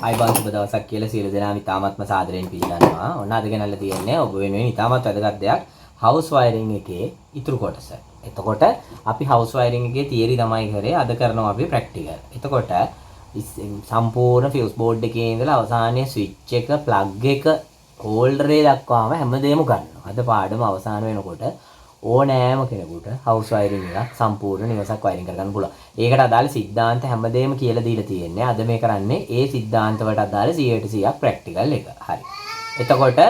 අයිබන් සුබ දවසක් කියලා සියලු දෙනාම ඉතාමත්ම සාදරයෙන් පිළිගන්නවා. ඔන්න අද ගෙනල්ලා තියෙන්නේ ඔබ වෙනුවෙන් ඉතාමත් වැදගත් දෙයක් හවුස් වයරින් එකේ ඉතුරු කොටස. එතකොට අපි හවුස් වයරින් එකේ තියරි තමයි කරේ අද කරනවා අපි ප්‍රැක්ටිකල්. එතකොට සම්පූර්ණ ෆියුස් බෝඩ් එකේ ඉඳලා අවසානයේ ස්විච් එක ප්ලග් එක හෝල්ඩර් එක දක්වාම හැමදේම ගන්නවා. අද පාඩම අවසාන වෙනකොට ඕනෑම කෙනෙකුට හවුස් වයරින් එකක් සම්පූර්ණ නිවසක් වයරින් කරගන්න පුළුවන්. ඒකට අදාළ සිද්ධාන්ත හැමදේම කියලා දීලා තියෙන්නේ. අද මේ කරන්නේ ඒ සිද්ධාන්ත වලට අදාළ 100% ප්‍රැක්ටිකල් එක. හරි. එතකොට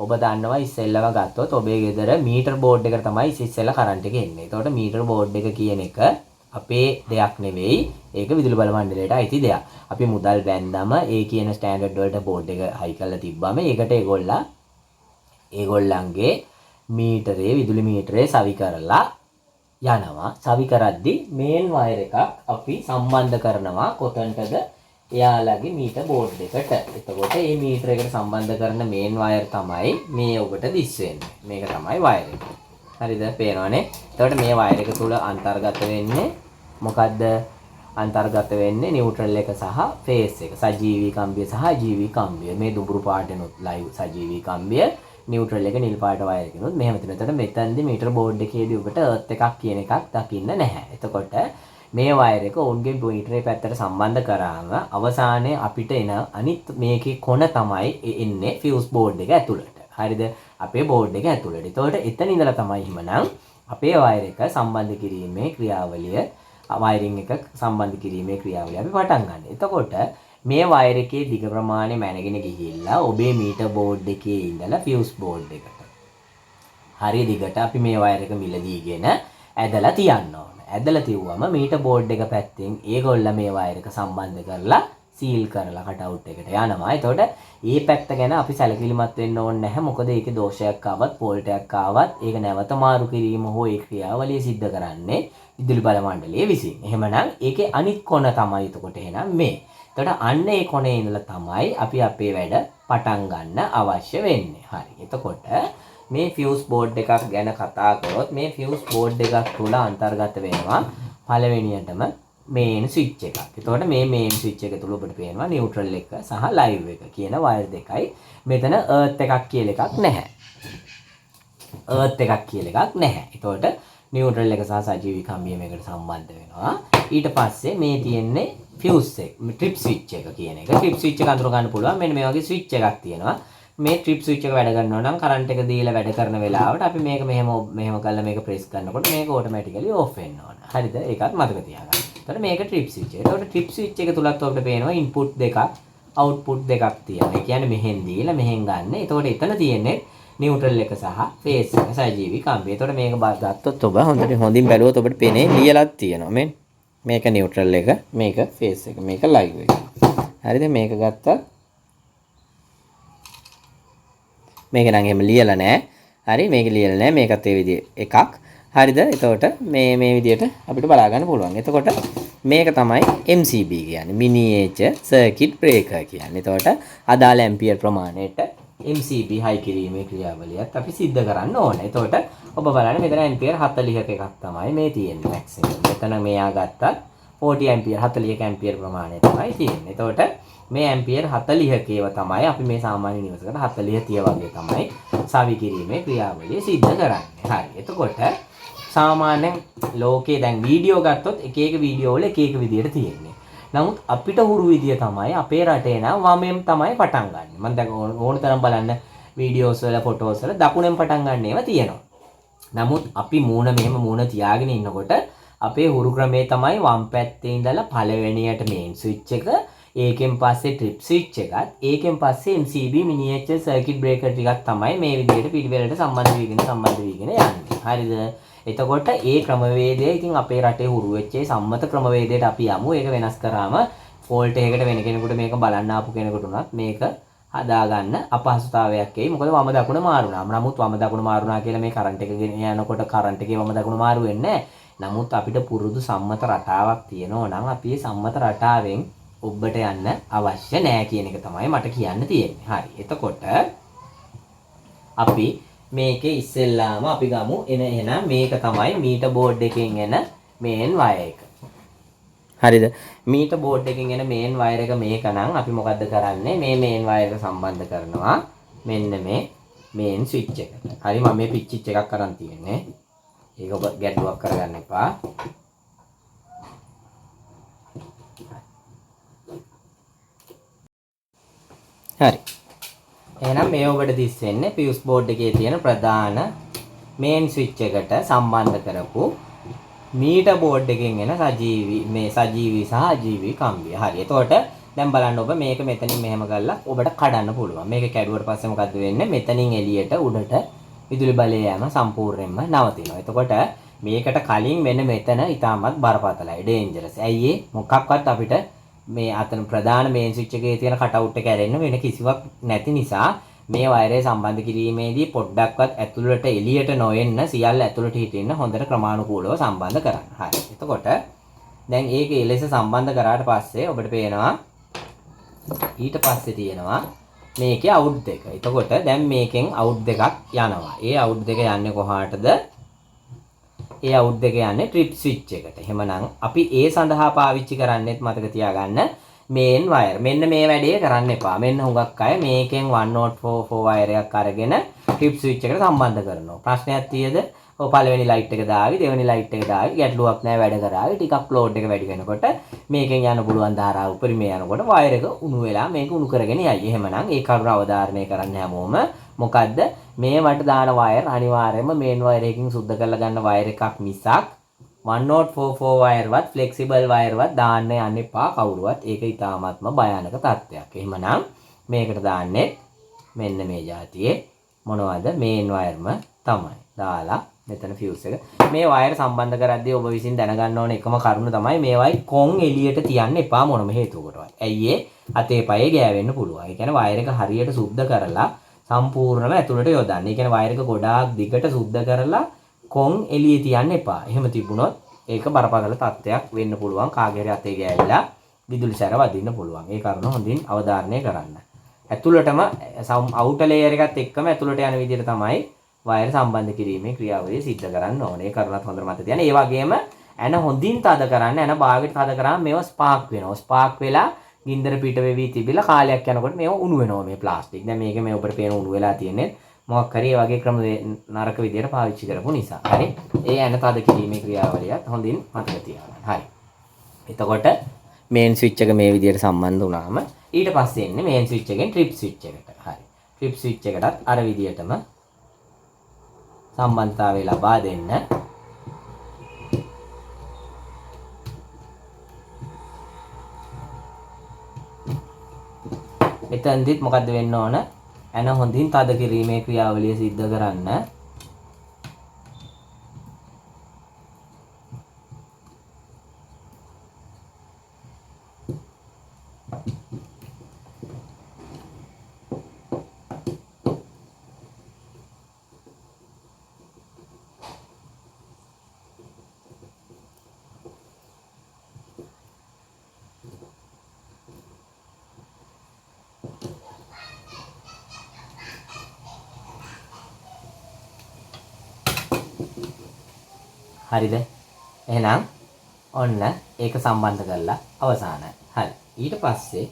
ඔබ දන්නවා ඉස්සෙල්ලම ගත්තොත් ඔබේ ගෙදර මීටර් බෝඩ් එකට තමයි ඉස්සෙල්ලා කරන්ට් එක එන්නේ. එතකොට මීටර් බෝඩ් එක කියන එක අපේ දෙයක් නෙවෙයි. ඒක විදුලි බල මණ්ඩලයට අයිති දෙයක්. අපි මුදල් බැන්දම ඒ කියන ස්ටෑන්ඩඩ් වලට බෝඩ් එක හයි කරලා තිබ්බම ඒකට ඒගොල්ලන්ගේ මීටරේ විදුලි මීටරේ සවි කරලා යනවා. සවි කරද්දි මේන් වයර් එකක් අපි සම්බන්ධ කරනවා කොතනටද? එයාලගේ මීටර් බෝඩ් එකට. එතකොට මේ මීටර එකට සම්බන්ධ කරන මේන් වයර් තමයි මේ ඔබට දිස් වෙන්නේ. මේක තමයි වයර් එක. හරිද? පේනවනේ. එතකොට මේ වයර් එක තුල අන්තර්ගත වෙන්නේ මොකද්ද? අන්තර්ගත වෙන්නේ නියුට්‍රල් එක සහ ෆේස් එක. සජීවී කම්බිය සහ අජීවී කම්බිය. මේ දුඹුරු පාටෙනුත් ලයිව් සජීවී කම්බිය, නියුට්‍රල් එක නිල් පාට වයර් එකනොත් මෙහෙම තියෙනවා. එතකොට මෙතනදී මීටර බෝඩ් එකේදී ඔබට අර්ත් එකක් කියන එකක් දකින්න නැහැ. එතකොට මේ වයර් එක ඔවුන්ගේ මීටරේ පැත්තට සම්බන්ධ කරාම අවසානයේ අපිට එන අනිත් මේකේ කොන තමයි එන්නේ ෆියුස් බෝඩ් එක ඇතුළට. හරිද? අපේ බෝඩ් එක ඇතුළට. එතකොට එතන ඉඳලා තමයි හිමනම් අපේ වයර් එක සම්බන්ධ කිරීමේ ක්‍රියාවලිය වයරින් එක සම්බන්ධ කිරීමේ ක්‍රියාවලිය අපි පටන් ගන්න. එතකොට මේ වයර් එකේ දිග ප්‍රමාණය මැනගෙන ගිහිල්ලා ඔබේ මීටර් බෝඩ් එකේ ඉඳලා ෆියුස් බෝඩ් එකට. හරිය දිගට අපි මේ වයර් එක මිලදීගෙන ඇදලා තියන්න ඕන. ඇදලා තියුවම මීටර් බෝඩ් එක පැත්තෙන් ඒගොල්ල මේ වයර් එක සම්බන්ධ කරලා සීල් කරලා කටවුට් එකට යනවා. එතකොට මේ පැත්ත ගැන අපි සැලකිලිමත් වෙන්න ඕනේ නැහැ. මොකද ඒකේ දෝෂයක් ආවත්, ෆෝල්ට් එකක් ආවත් ඒක නැවත මාරු කිරීම හෝ ඒ ක්‍රියාවලිය සිද්ධ කරන්නේ විදුලි බල මණ්ඩලය විසින්. එහෙමනම් ඒකේ අනිත් කොන තමයි එතකොට එහෙනම් මේ. එතකොට අන්න ඒ කොනේ ඉඳලා තමයි අපි අපේ වැඩ පටන් ගන්න අවශ්‍ය වෙන්නේ. හරි. එතකොට මේ ෆියුස් බෝඩ් එකක් ගැන කතා කරොත් මේ ෆියුස් බෝඩ් එකක් තුල අන්තර්ගත වෙනවා පළවෙනියටම මේන් ස්විච් එකක්. එතකොට මේ මේන් ස්විච් එක තුල ඔබට පේනවා නියුට්‍රල් එක සහ ලයිව් එක කියන වයර් දෙකයි. මෙතන අර්ත් එකක් කියලා එකක් නැහැ. අර්ත් එකක් කියලා එකක් නැහැ. එතකොට නියුට්‍රල් එක සහ සජීවී කම්බිය මේකට සම්බන්ධ වෙනවා. ඊට පස්සේ මේ තියෙන්නේ ෆියුස් එක, ට්‍රිප් ස්විච් එක කියන එක. ට්‍රිප් ස්විච් එක අඳුර ගන්න පුළුවන්. මෙන්න මේ වගේ ස්විච් එකක් තියෙනවා. මේ ට්‍රිප් ස්විච් එක වැඩ කරනවා නම් කරන්ට් එක දීලා වැඩ කරන වෙලාවට අපි මේක මෙහෙම කරලා මේක ප්‍රෙස් කරනකොට මේක ඔටෝමැටිකලි ඕෆ් වෙන්න ඕන. හරිද? ඒකත් මතක තියාගන්න. එතකොට මේක ට්‍රිප් ස්විච් එක. එතකොට ට්‍රිප් ස්විච් එක තුලත් ඔබට පේනවා ඉන්පුට් දෙකක්, අවුට්පුට් දෙකක් තියෙනවා. ඒ කියන්නේ මෙහෙන් දීලා මෙහෙන් ගන්න. එතකොට එතන තියෙන්නේ නියුට්‍රල් එක සහ ෆේස් එක සජීවී කම්බිය. එතකොට මේක ගත්තොත් ඔබ හොඳින් බැලුවොත් ඔබට පේන්නේ ලියලක් තියෙනවා. මේක නියුට්‍රල් එක, මේක ෆේස් එක, මේක ලයිව් එක. හරිද? මේක ගත්තා. මේක නම් එහෙම ලියලා නැහැ. හරි මේක ලියලා නැහැ. මේකත් ඒ විදිහේ එකක්. හරිද? එතකොට මේ විදිහට අපිට බලා ගන්න පුළුවන්. එතකොට මේක තමයි MCB කියන්නේ. මිනියේචර් සර්කිට් බ්‍රේකර් කියන්නේ. එතකොට අදාළ ඇම්පියර් ප්‍රමාණයට MCB හයි කිරීමේ ක්‍රියාවලියත් අපි සිද්ධ කරන්න ඕනේ. එතකොට ඔබ බලන්න මෙතන ඇම්පියර් 40ක එකක් තමයි මේ තියෙන්නේ මැක්සිමම්. මෙතන මෙයා ගත්තත් 40 ඇම්පියර් 40ක ඇම්පියර් ප්‍රමාණය තමයි තියෙන්නේ. එතකොට මේ ඇම්පියර් 40ක ඒවා තමයි අපි මේ සාමාන්‍ය නිවසකට 40 30 වගේ තමයි සවි කිරීමේ ක්‍රියාවලිය සිද්ධ කරන්නේ. හරි. එතකොට සාමාන්‍යයෙන් ලෝකේ දැන් වීඩියෝ ගත්තොත් එක එක වීඩියෝ වල එක එක විදියට තියෙන්නේ. නමුත් අපිට හුරු විදිය තමයි අපේ රටේ නම් වමෙන් තමයි පටන් ගන්න. මම දැන් ඕන තරම් බලන්න වීඩියෝස් වල ෆොටෝස් වල දකුණෙන් පටන් ගන්න ඒවා තියෙනවා. නමුත් අපි මෙහෙම මූණ තියාගෙන ඉන්නකොට අපේ හුරු ක්‍රමේ තමයි වම් පැත්තේ ඉඳලා පළවෙනියට මේන් ස්විච් එක, ඒකෙන් පස්සේ ට්‍රිප් ස්විච් එකත්, ඒකෙන් පස්සේ MCB මිනියේචර් සර්කිට් බ්‍රේකර් ටිකක් තමයි මේ විදිහට පිළිවෙලට සම්බන්ධ වීගෙන යන්නේ. හරිද? එතකොට ඒ ක්‍රමවේදය ඉතින් අපේ රටේ හුරු වෙච්ච සම්මත ක්‍රමවේදයට අපි යමු. ඒක වෙනස් කරාම ෆෝල්ට් එකකට වෙන කෙනෙකුට මේක බලන්න ආපු කෙනෙකුට උනත් මේක හදාගන්න අපහසුතාවයක් එයි. මොකද වම දකුණ මාරු වුණාම. නමුත් වම දකුණ මාරු වුණා කියලා මේ කරන්ට් එක ගෙන යනකොට කරන්ට් එකේ වම දකුණ මාරු වෙන්නේ නැහැ. නමුත් අපිට පුරුදු සම්මත රටාවක් තියෙනවා නම් අපි මේ සම්මත රටාවෙන් ඔබට යන්න අවශ්‍ය නැහැ කියන එක තමයි මට කියන්න තියෙන්නේ. හරි. එතකොට අපි මේකේ ඉස්සෙල්ලාම අපි ගමු එහෙනම් මේක තමයි මීටර් බෝඩ් එකෙන් එන මේන් වයර් එක. හරිද? මීටර් බෝඩ් එකකින් එන මේන් වයර් එක මේක නම් අපි මොකද්ද කරන්නේ? මේ මේන් වයර් එක සම්බන්ධ කරනවා මෙන්න මේ මේන් ස්විච් එකට. හරි මම මේ පිච්චිච් එකක් අරන් තියෙන්නේ. ඒක ඔබ ගැටලුවක් කරගන්න එපා. හරි. එහෙනම් මේ ඔබට දිස් වෙන්නේ පියුස් බෝඩ් එකේ තියෙන ප්‍රධාන මේන් ස්විච් එකට සම්බන්ධ කරපු මීටර් බෝඩ් එකෙන් එන සජීවී සහ අජීවී කම්බිය. හරි. එතකොට දැන් බලන්න ඔබ මේක මෙතනින් මෙහෙම කරලා ඔබට කඩන්න පුළුවන්. මේක කැඩුවට පස්සේ මොකද්ද වෙන්නේ? මෙතනින් එළියට උඩට විදුලි බලය යෑම සම්පූර්ණයෙන්ම නවතිනවා. එතකොට මේකට කලින් මෙන්න මෙතන ඊටමත් බරපතලයි. ඩේන්ජරස්. ඇයි ඒ? මොකක්වත් අපිට මේ අතන ප්‍රධාන මේන් ස්විච් එකේ තියෙන කට් අවුට් එක ඇරෙන්න වෙන කිසිවක් නැති නිසා මේ වයරේ සම්බන්ධ කිරීමේදී පොඩ්ඩක්වත් ඇතුළට එළියට නොෙන්න සියල්ල ඇතුළට හිටින්න හොඳට ක්‍රමානුකූලව සම්බන්ධ කරන්න. හරි. එතකොට දැන් ඒක එලෙස සම්බන්ධ කරාට පස්සේ ඔබට පේනවා ඊට පස්සේ තියෙනවා මේකේ අවුට් දෙක. එතකොට දැන් මේකෙන් අවුට් දෙකක් යනවා. ඒ අවුට් දෙක යන්නේ කොහාටද? ඒ අවුට් දෙක යන්නේ ට්‍රිප් ස්විච් එකට. එහෙමනම් අපි ඒ සඳහා පාවිච්චි කරන්නේත් මතක තියාගන්න මේන් වයර්. මෙන්න මේ වැඩේ කරන්න එපා. මෙන්න හුඟක් අය මේකෙන් 104 වයර් එකක් අරගෙන ට්‍රිප් ස්විච් එකට සම්බන්ධ කරනවා. ප්‍රශ්නයක් තියෙද? ඔය පළවෙනි ලයිට් එක දාවි, දෙවෙනි ලයිට් එක දාවි, ගැටලුවක් නැහැ වැඩ කරાવી. ටිකක් ලෝඩ් එක වැඩි වෙනකොට මේකෙන් යන්න පුළුවන් ධාරාව උපරිමේ යනකොට වයර් එක උණු වෙලා මේක උණු කරගෙන යයි. එහෙමනම් ඒ කරුණ අවධාරණය කරන්න හැමෝම මොකද්ද මේ වට දාන වයර් අනිවාර්යයෙන්ම මේන් වයර් එකකින් සුද්ධ කරලා ගන්න වයර් එකක් මිසක් 1044 වයර්වත් ෆ්ලෙක්සිබල් වයර්වත් දාන්න යන්න එපා කවුරුවත්. ඒක ඊටාත්ම භයානක තත්ත්වයක්. එහෙමනම් මේකට දාන්නේ මෙන්න මේ જાතියේ මොනවද මේන් වයර්ම තමයි. දාලා මෙතන ෆියුස් එක. මේ වයර් සම්බන්ධ කරද්දී ඔබ විසින් දැනගන්න ඕන එකම කරුණ තමයි මේවයි කොන් එළියට තියන්න එපා මොනම හේතුවකටවත්. ඇයි ඒ අතේ පයේ ගෑවෙන්න පුළුවන්. ඒ කියන්නේ වයර් එක හරියට සුද්ධ කරලා සම්පූර්ණව ඇතුළට යොදන්න. ඒ කියන්නේ වයර් එක ගොඩාක් දිගට සුද්ධ කරලා කොන් එළියේ තියන්න එපා. එහෙම තිබුණොත් ඒක බරපතල තත්ත්වයක් වෙන්න පුළුවන්. කාගේ හරි අතේ ගෑවිලා විදුලි සැර වදින්න පුළුවන්. ඒ කරුණ හොඳින් අවධාරණය කරන්න. ඇතුළටම අවුටර් ලේයර් එකත් එක්කම ඇතුළට යන විදිහට තමයි වයර් සම්බන්ධ කිරීමේ ක්‍රියාවලිය සිද්ධ කරන්න ඕනේ. ඒ කරුණත් හොඳට මතක තියාගන්න. ඒ වගේම ඇන හොඳින් තද කරන්න. ඇන භාගයට තද කරාම මේව ස්පාර්ක් වෙනවා. ස්පාර්ක් වෙලා ගින්දර පිට වෙවි තිබිලා කාලයක් යනකොට මේව උණු වෙනවා මේ ප්ලාස්ටික්. දැන් මේක මේ ඔබට පේන උණු වෙලා තියෙන්නේ මොකක් හරි ඒ වගේ ක්‍රම නරක විදියට පාවිච්චි කරපු නිසා. හරි. ඒ ඇන තද කිරීමේ ක්‍රියාවලියත් හොඳින් මතක තියාගන්න. හරි. එතකොට මේන් ස්විච් එක මේ විදියට සම්බන්ධ වුණාම ඊට පස්සේ එන්නේ මේන් ස්විච් එකෙන් ට්‍රිප් ස්විච් එකට. හරි. ට්‍රිප් ස්විච් එකටත් අර විදියටම සම්බන්ධතාවය ලබා දෙන්න. එතෙන්දිත් මොකද්ද වෙන්න ඕන? ඇන හොඳින් තද කිරීමේ ක්‍රියාවලිය සිද්ධ කරන්න. හරිද? එහෙනම් ඔන්න ඒක සම්බන්ධ කරලා අවසానයි. හරි. ඊට පස්සේ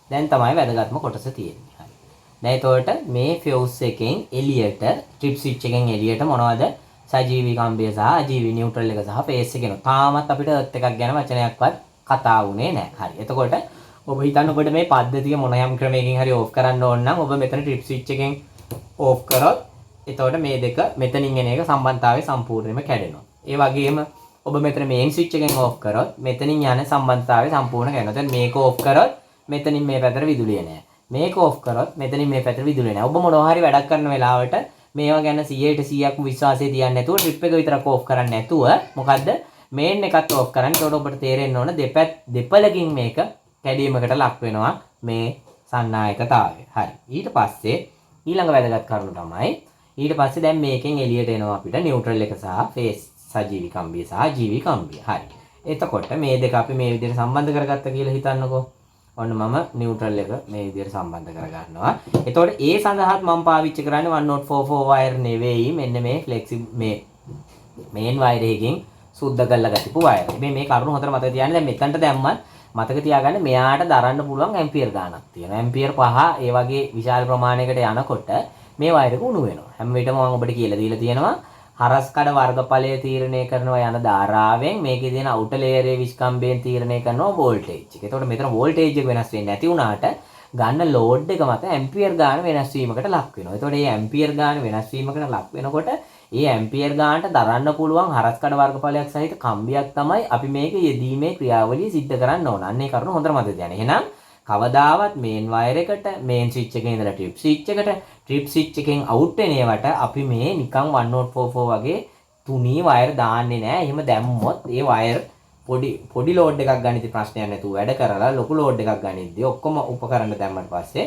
දැන් තමයි වැදගත්ම කොටස තියෙන්නේ. හරි. දැන් එතකොට මේ ෆියුස් එකෙන් එළියට ට්‍රිප් ස්විච් එකෙන් එළියට මොනවද? සජීවී කම්බිය සහ අජීවී නියුට්‍රල් එක සහ ෆේස් එක එනවා. තාමත් අපිට එර්ත් එකක් ගැන වචනයක්වත් කතා වුණේ නැහැ. හරි. එතකොට ඔබ හිතන්න ඔබට මේ පද්ධතිය මොන යම් ක්‍රමයකින් හරි ඕෆ් කරන්න ඕන නම් ඔබ මෙතන ට්‍රිප් ස්විච් එකෙන් ඕෆ් කරොත් එතකොට මේ දෙක මෙතනින් එන එක සම්බන්ධතාවය සම්පූර්ණයෙන්ම කැඩෙනවා. ඒ වගේම ඔබ මෙතන මේන් ස්විච් එකෙන් ඕෆ් කරොත් මෙතනින් යන සම්බන්ධතාවය සම්පූර්ණ කරනවා. දැන් මේක ඕෆ් කරොත් මෙතනින් මේ පැත්තට විදුලිය නැහැ. මේක ඕෆ් කරොත් මෙතනින් මේ පැත්තට විදුලිය නැහැ. ඔබ මොනවා හරි වැඩක් කරන වෙලාවට මේවා ගැන 100%ක් විශ්වාසය තියන්නේ නැතුව ට්‍රිප් එක විතරක් ඕෆ් කරන්නේ නැතුව මොකද්ද මේන් එකත් ඕෆ් කරන්න. ඒකට ඔබට තේරෙන්න ඕන දෙපළකින් මේක කැඩීමකට ලක් වෙනවා මේ සන්නායකතාවය. හරි. ඊට පස්සේ ඊළඟ වැදගත් කරුණ තමයි ඊට පස්සේ දැන් මේකෙන් එළියට එනවා අපිට නියුට්‍රල් එක සහ ෆේස් සජීවී කම්බිය සහ ජීවී කම්බිය. හරි. එතකොට මේ දෙක අපි මේ විදිහට සම්බන්ධ කරගත්තා කියලා හිතන්නකෝ. ඔන්න මම නියුට්‍රල් එක මේ විදිහට සම්බන්ධ කරගන්නවා. එතකොට ඒ සඳහාත් මම පාවිච්චි කරන්නේ 1044 වයර් නෙවෙයි. මෙන්න මේ ෆ්ලෙක්සිබල් මේ මේන් වයර් එකකින් සුද්ධ කරලා ගතිපු වයර්. මේ කරුණු හතර මතක තියාගන්න. දැන් මෙතනට දැම්මත් මතක තියාගන්න මෙයාට දරන්න පුළුවන් ඇම්පියර් ගාණක් තියෙනවා. ඇම්පියර් 5 ඒ වගේ විශාල ප්‍රමාණයකට යනකොට මේ වයර් එක උණු වෙනවා. හැම වෙලේම මම ඔබට කියලා දීලා තියෙනවා හරස්කඩ වර්ගඵලය තීරණය කරනවා යන ධාරාවෙන් මේකේ තියෙන අවුටර් ලේයරයේ විස්කම්භයෙන් තීරණය කරනවා වෝල්ටේජ් එක. එතකොට මෙතන වෝල්ටේජ් එක වෙනස් වෙන්නේ නැති වුණාට ගන්න ලෝඩ් එක මත ඇම්පියර් ගාන වෙනස් වීමකට ලක් වෙනවා. එතකොට මේ ඇම්පියර් ගාන වෙනස් වීමකට ලක් වෙනකොට මේ ඇම්පියර් ගානට දරන්න පුළුවන් හරස්කඩ වර්ගඵලයක් සහිත කම්බියක් තමයි අපි මේක යෙදීමේ ක්‍රියාවලිය සිද්ධ කරන්න ඕන. අන්න ඒ කරුණ හොඳට මතක තියාගන්න. එහෙනම් කවදාවත් මේන් වයර් එකට මේන් ස්විච් එකේ ඉඳලා ට්‍රිප් ස්විච් එකට ට්‍රිප් ස්විච් එකෙන් අවුට් වෙන ඒවට අපි මේ නිකන් 1044 වගේ තුනී වයර් දාන්නේ නැහැ. එහෙම දැම්මොත් ඒ වයර් පොඩි ලෝඩ් එකක් ගනිද්දි ප්‍රශ්නයක් නැතුව වැඩ කරලා ලොකු ලෝඩ් එකක් ගනිද්දි ඔක්කොම උපකරණ දැම්මට පස්සේ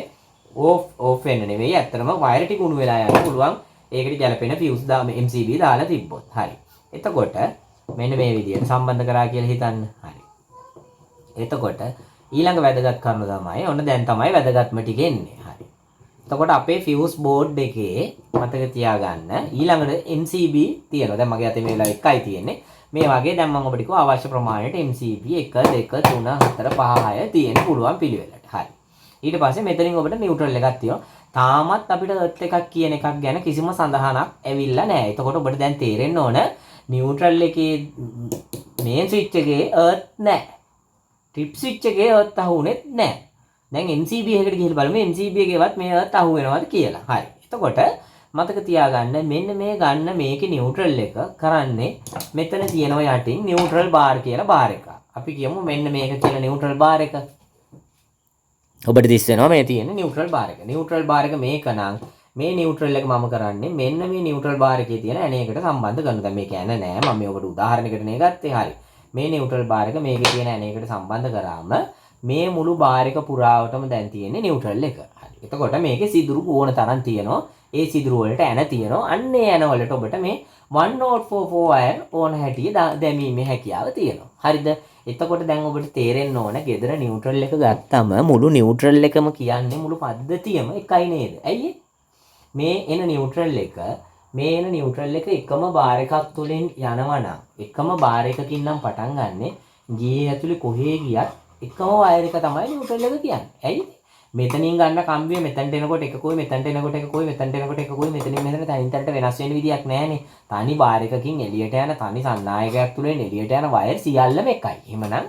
ඕෆ් වෙන්න නෙවෙයි ඇත්තටම වයර් ටික උණු වෙලා යන්න පුළුවන්. ඒකට ගැලපෙන ෆියුස් MCB දාලා තිබ්බොත්. හරි. එතකොට මෙන්න මේ විදිහට සම්බන්ධ කරා කියලා හිතන්න. හරි. එතකොට ඊළඟ වැදගත් කරුණ තමයි ඔන්න දැන් තමයි වැදගත්ම ටික එන්නේ. හරි. එතකොට අපේ ෆියුස් බෝඩ් එකේ මතක තියාගන්න ඊළඟට MCB තියෙනවා. දැන් මගේ අතේ මේ වෙලාව එකයි තියෙන්නේ. මේ වගේ දැන් මම ඔබට කිව්වා අවශ්‍ය ප්‍රමාණයට MCB 1 2 3 4 5 6 තියෙන්න පුළුවන් පිළිවෙලට. හරි. ඊට පස්සේ මෙතනින් ඔබට නියුට්‍රල් එකක් තියෙනවා. තාමත් අපිට එර්ත් එකක් කියන එකක් ගැන කිසිම සඳහනක් ඇවිල්ලා නැහැ. එතකොට ඔබට දැන් තේරෙන්න ඕන නියුට්‍රල් එකේ මේන් ස්විච් එකේ එර්ත් නැහැ. ට්‍රිප් ස්විච් එකේ එර්ත් අහුුනේත් නැහැ. දැන් MCB එකකට ගිහින් බලමු MCB එකේවත් මේ එර්ත් අහු වෙනවද කියලා. හරි. එතකොට මතක තියාගන්න මෙන්න මේ ගන්න මේකේ නියුට්‍රල් එක කරන්නේ මෙතන තියෙනවා යටින් නියුට්‍රල් බාර් කියලා බාර් එකක්. අපි කියමු මෙන්න මේක කියලා නියුට්‍රල් බාර් එක. ඔබට දිස් වෙනවා මේ තියෙන නියුට්‍රල් බාර් එක. නියුට්‍රල් බාර් එක මේක නම් මේ නියුට්‍රල් එක මම කරන්නේ මෙන්න මේ නියුට්‍රල් බාර් එකේ තියෙන ඇණයකට සම්බන්ධ කරනවා. දැන් මේක ඇණ නෑ. මම මේ ඔබට උදාහරණයකට නේ ගත්තේ. හරි. මේ නියුට්‍රල් බාර් එක මේකේ තියෙන ඇණයකට සම්බන්ධ කරාම මේ මුළු බාර් එක පුරාවටම දැන් තියෙන්නේ නියුට්‍රල් එක. හරි. එතකොට මේකේ සිදුරු ඕන තරම් තියෙනවා. ඒ සිදුරු වලට ඇණ තියෙනවා. අන්න ඒ ඇණ වලට ඔබට මේ 1044 වයර් ඕන හැටිය දැමීමේ හැකියාව තියෙනවා. හරිද? එතකොට දැන් ඔබට තේරෙන්න ඕන ගෙදර නියුට්‍රල් එක ගත්තම මුළු නියුට්‍රල් එකම කියන්නේ මුළු පද්ධතියම එකයි නේද? ඇයි මේ එන නියුට්‍රල් එක මේ එන නියුට්‍රල් එක එකම බාර් එකක් තුලින් යනවා නම් එකම බාර් එකකින් නම් පටන් ගන්නෙ ගියේ ඇතුලේ කොහේ ගියත් එකම වයර් එක තමයි නියුට්‍රල් එක කියන්නේ. ඇයි? මෙතනින් ගන්න කම්බිය මෙතනට එනකොට එකකුයි මෙතනට එනකොට එකකුයි මෙතනට එනකොට එකකුයි මෙතනින් මෙතන තනින් තනට වෙනස් වෙන්න විදියක් නැහැනේ. තනි බාර් එකකින් එළියට යන තනි සන්නායකයක් තුලින් එළියට යන වයර් සියල්ලම එකයි. එහෙමනම්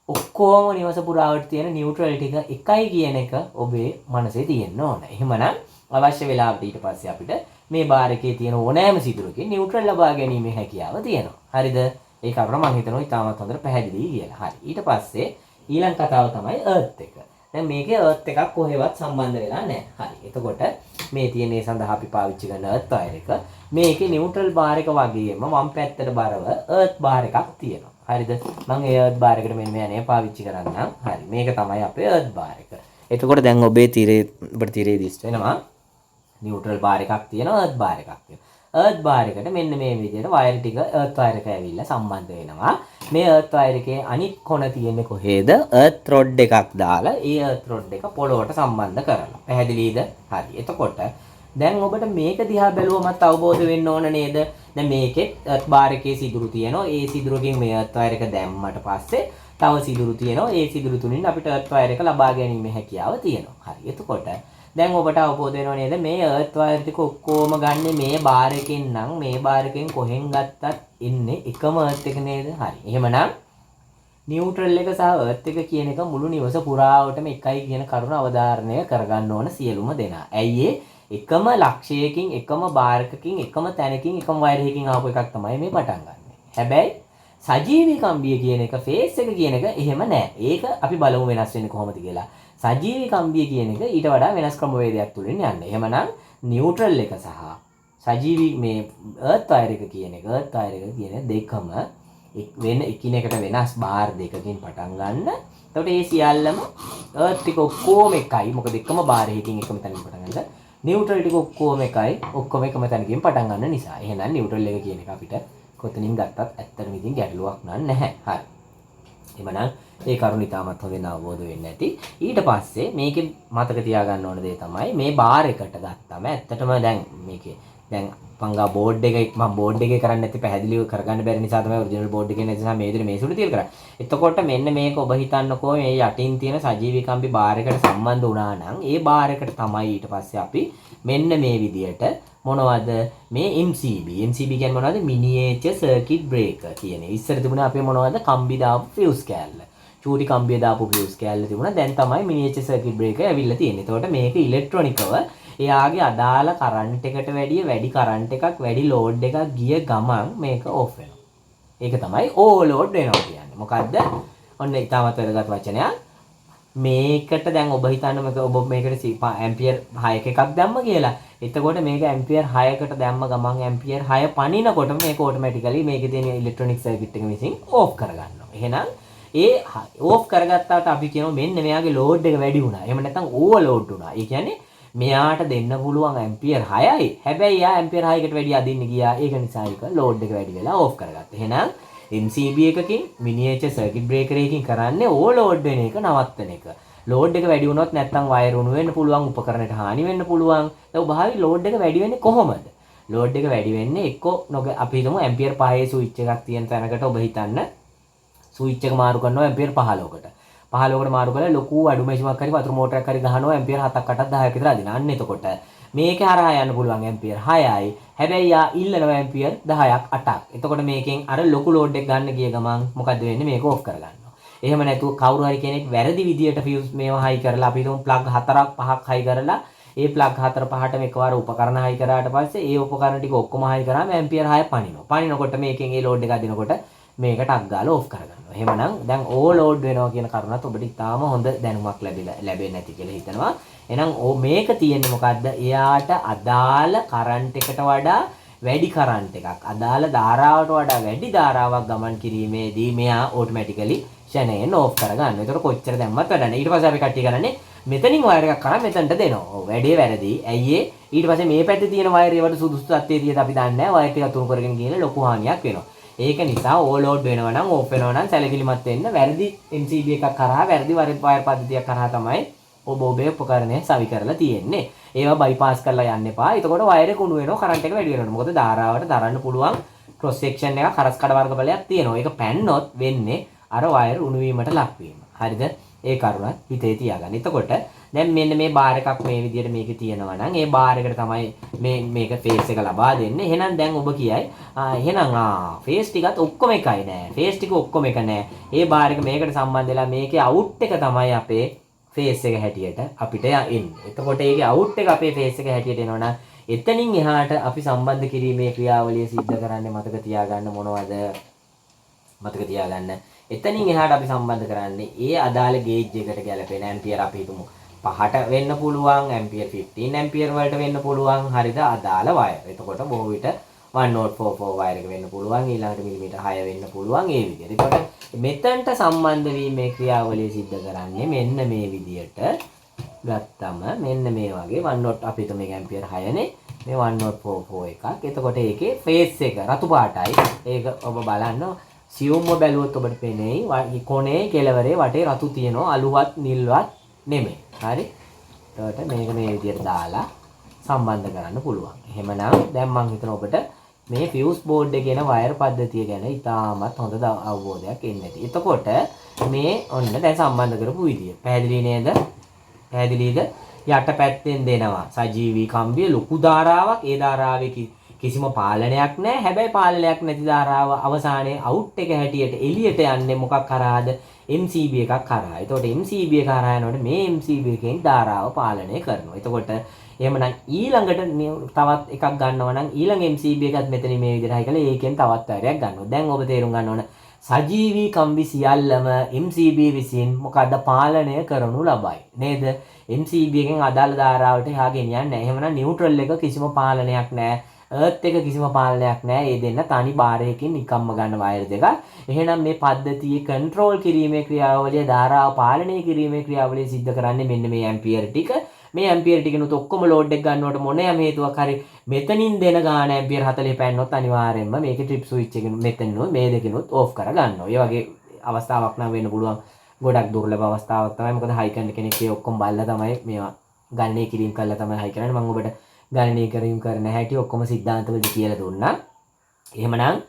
ඔක්කොම නිවස පුරාවට තියෙන නියුට්‍රල් ටික එකයි කියන එක ඔබේ මනසේ තියෙන්න ඕන. එහෙමනම් අවශ්‍ය වෙලාවට ඊට පස්සේ අපිට මේ බාර් එකේ තියෙන ඕනෑම සිදුරකින් නියුට්‍රල් ලබා ගැනීමේ හැකියාව තියෙනවා. හරිද? ඒ කරුණ මම හිතනවා ඉතාමත් හොඳට පැහැදිලි කියලා. හරි. ඊට පස්සේ ඊළඟ කතාව තමයි එර්ත් එක. දැන් මේකේ එර්ත් එකක් කොහෙවත් සම්බන්ධ වෙලා නැහැ. හරි. එතකොට මේ තියෙන ඒ සඳහා අපි පාවිච්චි කරන එර්ත් වයර් එක මේකේ නියුට්‍රල් බාර් එක වගේම වම් පැත්තට බරව එර්ත් බාර් එකක් තියෙනවා. හරිද? මම ඒ එර්ත් බාර් එකට මෙන්න මේ පාවිච්චි කරන්නම්. හරි. මේක තමයි අපේ එර්ත් බාර් එක. එතකොට දැන් ඔබේ ඔබට තිරේ දිස් වෙනවා නියුට්‍රල් බාර් එකක් තියෙනවා එර්ත් බාර් එකක් තියෙනවා. එර්ත් බාර් එකට මෙන්න මේ විදිහට වයර් ටික එර්ත් වයර් එක ඇවිල්ලා සම්බන්ධ වෙනවා. මේ එර්ත් වයර් එකේ අනිත් කොන තියෙන්නේ කොහෙද? එර්ත් රොඩ් එකක් දාලා ඒ එර්ත් රොඩ් එක පොළොවට සම්බන්ධ කරලා. පැහැදිලිද? හරි. එතකොට දැන් ඔබට මේක දිහා බැලුවමත් අවබෝධ වෙන්න ඕන නේද? දැන් මේකේ එර්ත් බාර් එකේ සිදුරු තියෙනවා. ඒ සිදුරකින් මේ එර්ත් වයර් එක දැම්මට පස්සේ තව සිදුරු තියෙනවා. ඒ සිදුරු තුنين අපිට එර්ත් වයර් එක ලබා ගැනීමේ හැකියාව තියෙනවා. හරි. එතකොට දැන් ඔබට අවබෝධ වෙනව නේද මේ එර්ත් වයර් ටික ඔක්කොම ගන්න මේ බාර් එකෙන් නම් මේ බාර් එකෙන් කොහෙන් ගත්තත් ඉන්නේ එකම එර්ත් එක නේද? හරි. එහෙමනම් නියුට්‍රල් එක සහ එර්ත් එක කියන එක මුළු නිවස පුරාවටම එකයි කියන කරුණ අවධාරණය කරගන්න ඕන සියලුම දෙනා. ඇයි එකම ලක්ෂයකින් එකම බාර් එකකින් එකම තැනකින් එකම වයර් එකකින් ආපු එකක් තමයි මේ පටන් ගන්න. හැබැයි සජීවී කම්බිය කියන එක ෆේස් එක කියන එක එහෙම නෑ. ඒක අපි බලමු වෙනස් වෙන්නේ කොහොමද කියලා. සජීවී කම්බිය කියන එක ඊට වඩා වෙනස් ක්‍රමවේදයක් තුලින් යන්නේ. එහෙමනම් නියුට්‍රල් එක සහ සජීවී මේ එර්ත් වයර් එක කියන එක එර්ත් වයර් එක කියන දෙකම වෙන එකිනෙකට වෙනස් බාර් දෙකකින් පටන් ගන්න. එතකොට මේ සියල්ලම එර්ත් ටික ඔක්කොම එකයි. මොකද එකම බාර් එකකින් එකම තැනින් පටන් ගන්න. නියුට්‍රල් ටික ඔක්කොම එකයි. ඔක්කොම එකම තැනකින් පටන් ගන්න නිසා. එහෙනම් නියුට්‍රල් එක කියන එක අපිට කොතනින් ගත්තත් ඇත්තටම ඉතින් ගැටලුවක් නැහැ. හරි. එමනම් ඒ කරුණ ඉතාමත් හොඳින් අවබෝධ වෙන්න ඇති. ඊට පස්සේ මේකේ මතක තියාගන්න ඕන දේ තමයි මේ බාර් එකට ගත්තම ඇත්තටම දැන් මේකේ දැන් පංගා බෝඩ් එක මම බෝඩ් එකේ කරන්නේ නැති පැහැදිලිව කරගන්න බැරි නිසා තමයි ඔරිජිනල් බෝඩ් එකේ නැති නිසා මේ විදිහට මේ සුළු තියලා කරන්නේ. එතකොට මෙන්න මේක ඔබ හිතන්නකෝ මේ යටින් තියෙන සජීවී කම්බි බාර් එකට සම්බන්ධ වුණා නම් ඒ බාර් එකට තමයි ඊට පස්සේ අපි මෙන්න මේ විදිහට මොනවද මේ MCB කියන්නේ මොනවද මිනියේචර් සර්කිට් බ්‍රේකර් කියන්නේ. ඉස්සර තිබුණේ අපේ මොනවද කම්බි දාපු ෆියුස් කෑල්ල. චූටි කම්බිය දාපු ෆියුස් කෑල්ල තිබුණා. දැන් තමයි මිනියේචර් සර්කිට් බ්‍රේකර් ඇවිල්ලා තියෙන්නේ. එතකොට මේක ඉලෙක්ට්‍රොනිකව එයාගේ අදාළ කරන්ට් එකට වැඩි කරන්ට් එකක් වැඩි ලෝඩ් එකක් ගිය ගමන් මේක ඕෆ් වෙනවා. ඒක තමයි ඕවර්ලෝඩ් වෙනවා කියන්නේ. මොකද්ද? ඔන්න ඊටමත් වැදගත් වචනයක්. මේකට දැන් ඔබ හිතන්න ඔබ මේකට ඇම්පියර් 6 එකක් දැම්ම කියලා. එතකොට මේක ඇම්පියර් 6කට දැම්ම ගමන් ඇම්පියර් 6 පනිනකොට මේක ඔටෝමැටිකලි මේකේ තියෙන ඉලෙක්ට්‍රොනික සර්කිට් එක විසින් ඕෆ් කරගන්නවා. එහෙනම් ඒ ඕෆ් කරගත්තාට අපි කියනවා මෙන්න මෙයාගේ ලෝඩ් එක වැඩි වුණා. එහෙම නැත්නම් ඕවර්ලෝඩ් වුණා. ඒ කියන්නේ මෙයාට දෙන්න පුළුවන් ඇම්පියර් 6යි. හැබැයි යා ඇම්පියර් 6කට වැඩි අදින්න ගියා. ඒක නිසා ඒක ලෝඩ් එක වැඩි වෙලා ඕෆ් කරගත්තා. එහෙනම් MCB එකකින් මිනියේචර් සර්කිට් බ්‍රේකර් එකකින් කරන්නේ ඕවර්ලෝඩ් වෙන එක නවත්තන එක. ලෝඩ් එක වැඩි වුණොත් නැත්නම් වයර් උණු වෙන්න පුළුවන්, උපකරණයට හානි වෙන්න පුළුවන්. ඒක භාවි ලෝඩ් එක වැඩි වෙන්නේ කොහොමද? ලෝඩ් එක වැඩි වෙන්නේ අපි හිතමු ඇම්පියර් 5 ස්විච් එකක් තියෙන තැනකට ඔබ හිතන්න ස්විච් එක මාරු කරනවා ඇම්පියර් 15කට. 15කට මාරු කරලා ලොකු අඩු මැෂිමක් හරි වතුර මෝටරයක් හරි ගහනවා ඇම්පියර් 7ක් 8ක් 10ක් විතර අදින. අන්න එතකොට මේක හරහා යන්න පුළුවන් ඇම්පියර් 6යි. හැබැයි යා ඉල්ලනවා ඇම්පියර් 10ක් 8ක්. එතකොට මේකෙන් අර ලොකු ලෝඩ් එක ගන්න ගිය ගමන් මොකද්ද වෙන්නේ? මේක ඕෆ් කරගන්නවා. එහෙම නැතුව කවුරු හරි කෙනෙක් වැරදි විදියට ෆියුස් මේවා හයි කරලා අපි හිතමු ප්ලග් 4ක් 5ක් හයි කරලා ඒ ප්ලග් 4 5ටම එකවර උපකරණ හයි කරාට පස්සේ ඒ උපකරණ ටික ඔක්කොම හයි කරාම ඇම්පියර් 6 පනිනවා. පනිනකොට මේකෙන් ඒ ලෝඩ් එක අදිනකොට මේක ටක් ගාලා ඕෆ් කරගන්නවා. එහෙමනම් දැන් ඕවර්ලෝඩ් වෙනවා කියන කරුණත් ඔබට ඉතාම හොඳ දැනුමක් ලැබෙන්නේ නැති කියලා හිතනවා. එහෙනම් මේක තියෙන්නේ මොකද්ද? එයාට අදාළ කරන්ට් එකට වඩා වැඩි කරන්ට් එකක් අදාළ ධාරාවට වඩා වැඩි ධාරාවක් ගමන් කිරීමේදී මෙයා ඔටෝමැටිකලි ෂණයෙන් ඕෆ් කරගන්නවා. ඒතකොට කොච්චර දැම්මත් වැඩ නැහැ. ඊට පස්සේ අපි කට්ටිය කරන්නේ මෙතනින් වයර් එකක් කරා මෙතනට දෙනවා. ඔව් වැඩේ වැරදි. ඇයි ඒ? ඊට පස්සේ මේ පැත්තේ තියෙන වයර් ඒවට සුදුසු තත්ත්වයේ තියෙද අපි දන්නේ නැහැ. වයර් ටික තුරු කරගෙන ගිහින් ලොකු හානියක් වෙනවා. ඒක නිසා ඕවර්ලෝඩ් වෙනවා නම් ඕෆ් වෙනවා නම් සැලකිලිමත් වෙන්න වැරදි MCB එකක් කරා වැරදි වයර් පද්ධතියක් කරා තමයි ඔබේ උපකරණය සවි කරලා තියෙන්නේ. ඒවා බයිපාස් කරලා යන්න එපා. එතකොට වයර් එක උණු වෙනවා කරන්ට් එක වැඩි වෙනවා. මොකද ධාරාවට දරන්න පුළුවන් ක්‍රොස් සෙක්ෂන් එකක් හරස් කඩ වර්ග බලයක් තියෙනවා. ඒක පැන්නොත් වෙන්නේ අර වයර් උණු වීමට ලක් වීම. හරිද? ඒ කරුණත් හිතේ තියාගන්න. එතකොට දැන් මෙන්න මේ බාර් එකක් මේ විදිහට මේකේ තියෙනවා නම් ඒ බාර් එකට තමයි මේක ෆේස් එක ලබා දෙන්නේ. එහෙනම් දැන් ඔබ කියයි එහෙනම් ෆේස් ටිකත් ඔක්කොම එකයි නෑ. ෆේස් ටික ඔක්කොම එක නෑ. ඒ බාර් එක මේකට සම්බන්ධ වෙලා මේකේ අවුට් එක තමයි අපේ ෆේස් එක හැටියට අපිට එන්නේ. එතකොට ඒකේ අවුට් එක අපේ ෆේස් එක හැටියට එනවා නම් එතනින් එහාට අපි සම්බන්ධ කිරීමේ ක්‍රියාවලිය සිද්ධ කරන්නේ මතක තියාගන්න මොනවද? මතක තියාගන්න. එතනින් එහාට අපි සම්බන්ධ කරන්නේ ඒ අදාළ ගේජ් එකට ගැලපෙන ඇම්පියර් අපි හිතමු 5ට වෙන්න පුළුවන් ඇම්පියර් 15 ඇම්පියර් වලට වෙන්න පුළුවන්. හරිද? අදාළ වයර්. එතකොට බොහෝ විට 1044 වයර් එක වෙන්න පුළුවන්. ඊළඟට මිලිමීටර් 6 වෙන්න පුළුවන්. ඒ විදිහට. එතකොට මෙතනට සම්බන්ධ වීමේ ක්‍රියාවලිය සිද්ධ කරන්නේ මෙන්න මේ විදිහට ගත්තම මෙන්න මේ වගේ 1 අපි හිතමු මේක ඇම්පියර් 6නේ. මේ 1044 එකක්. එතකොට ඒකේ ෆේස් එක රතු පාටයි. ඒක ඔබ බලන්න සියුම්ව බැලුවොත් ඔබට පේන්නේ කොනේ කෙළවරේ වටේ රතු තියෙනවා. අලුවත් නිල්වත් නෙමෙයි. හරි? එතකොට මේක මේ විදිහට දාලා සම්බන්ධ කරන්න පුළුවන්. එහෙමනම් දැන් මම හිතන ඔබට මේ ෆියුස් බෝඩ් එකේ යන වයර් පද්ධතිය ගැන ඉතාමත් හොඳ අවබෝධයක් එන්න ඇති. එතකොට මේ ඔන්න දැන් සම්බන්ධ කරපු විදිය. පැහැදිලි නේද? පැහැදිලිද? යට පැත්තෙන් දෙනවා සජීවී කම්බිය ලොකු ධාරාවක්. ඒ ධාරාවේ කිසිම පාලනයක් නැහැ. හැබැයි පාලනයක් නැති ධාරාව අවසානයේ අවුට් එක හැටියට එළියට යන්නේ මොකක් කරාද? MCB එකක් කරා. එතකොට MCB එක කරා යනකොට මේ MCB එකෙන් ධාරාව පාලනය කරනවා. එතකොට එහෙමනම් ඊළඟට තවත් එකක් ගන්නවා නම් ඊළඟ MCB එකත් මෙතන මේ විදිහට හයි කරලා ඒකෙන් තවත් වයරයක් ගන්නවා. දැන් ඔබ තේරුම් ගන්න ඕන සජීවී කම්බි සියල්ලම MCB විසින් මොකද්ද පාලනය කරනු ලබයි. නේද? MCB එකෙන් අදාළ ධාරාවට එහා ගෙනියන්නේ නැහැ. එහෙමනම් නියුට්‍රල් එක කිසිම පාලනයක් නැහැ. එර්ත් එක කිසිම පාලනයක් නැහැ. ඒ දෙන්න තනි බාරයකින් නිකම්ම ගන්න වයර් දෙක. එහෙනම් මේ පද්ධතියේ කන්ට්‍රෝල් කිරීමේ ක්‍රියාවලිය ධාරාව පාලනය කිරීමේ ක්‍රියාවලිය සිද්ධ කරන්නේ මෙන්න මේ ඇම්පියර් ටික. මේ ඇම්පියර් ටිකනොත් ඔක්කොම ලෝඩ් එක ගන්නකොට මොන යම් හේතුවක් හරි මෙතනින් දෙන ගාන ඇම්පියර් 40 පැන්නොත් අනිවාර්යයෙන්ම මේකේ ට්‍රිප් ස්විච් එකෙන් මෙතනිනුත් මේ දෙකිනුත් ඕෆ් කර ගන්නවා. ඒ වගේ අවස්ථාවක් නම් වෙන්න පුළුවන්. ගොඩක් දුර්ලභ අවස්ථාවක් තමයි. මොකද හයි කරන කෙනෙක් ඒ ඔක්කොම බලලා තමයි මේවා ගන්නේ කිරීම කරලා තමයි හයි කරන්නේ. මම ඔබට ගණනීකරණය කරන හැටි ඔක්කොම සිද්ධාන්තවලදී කියලා දුන්නා. එහෙමනම්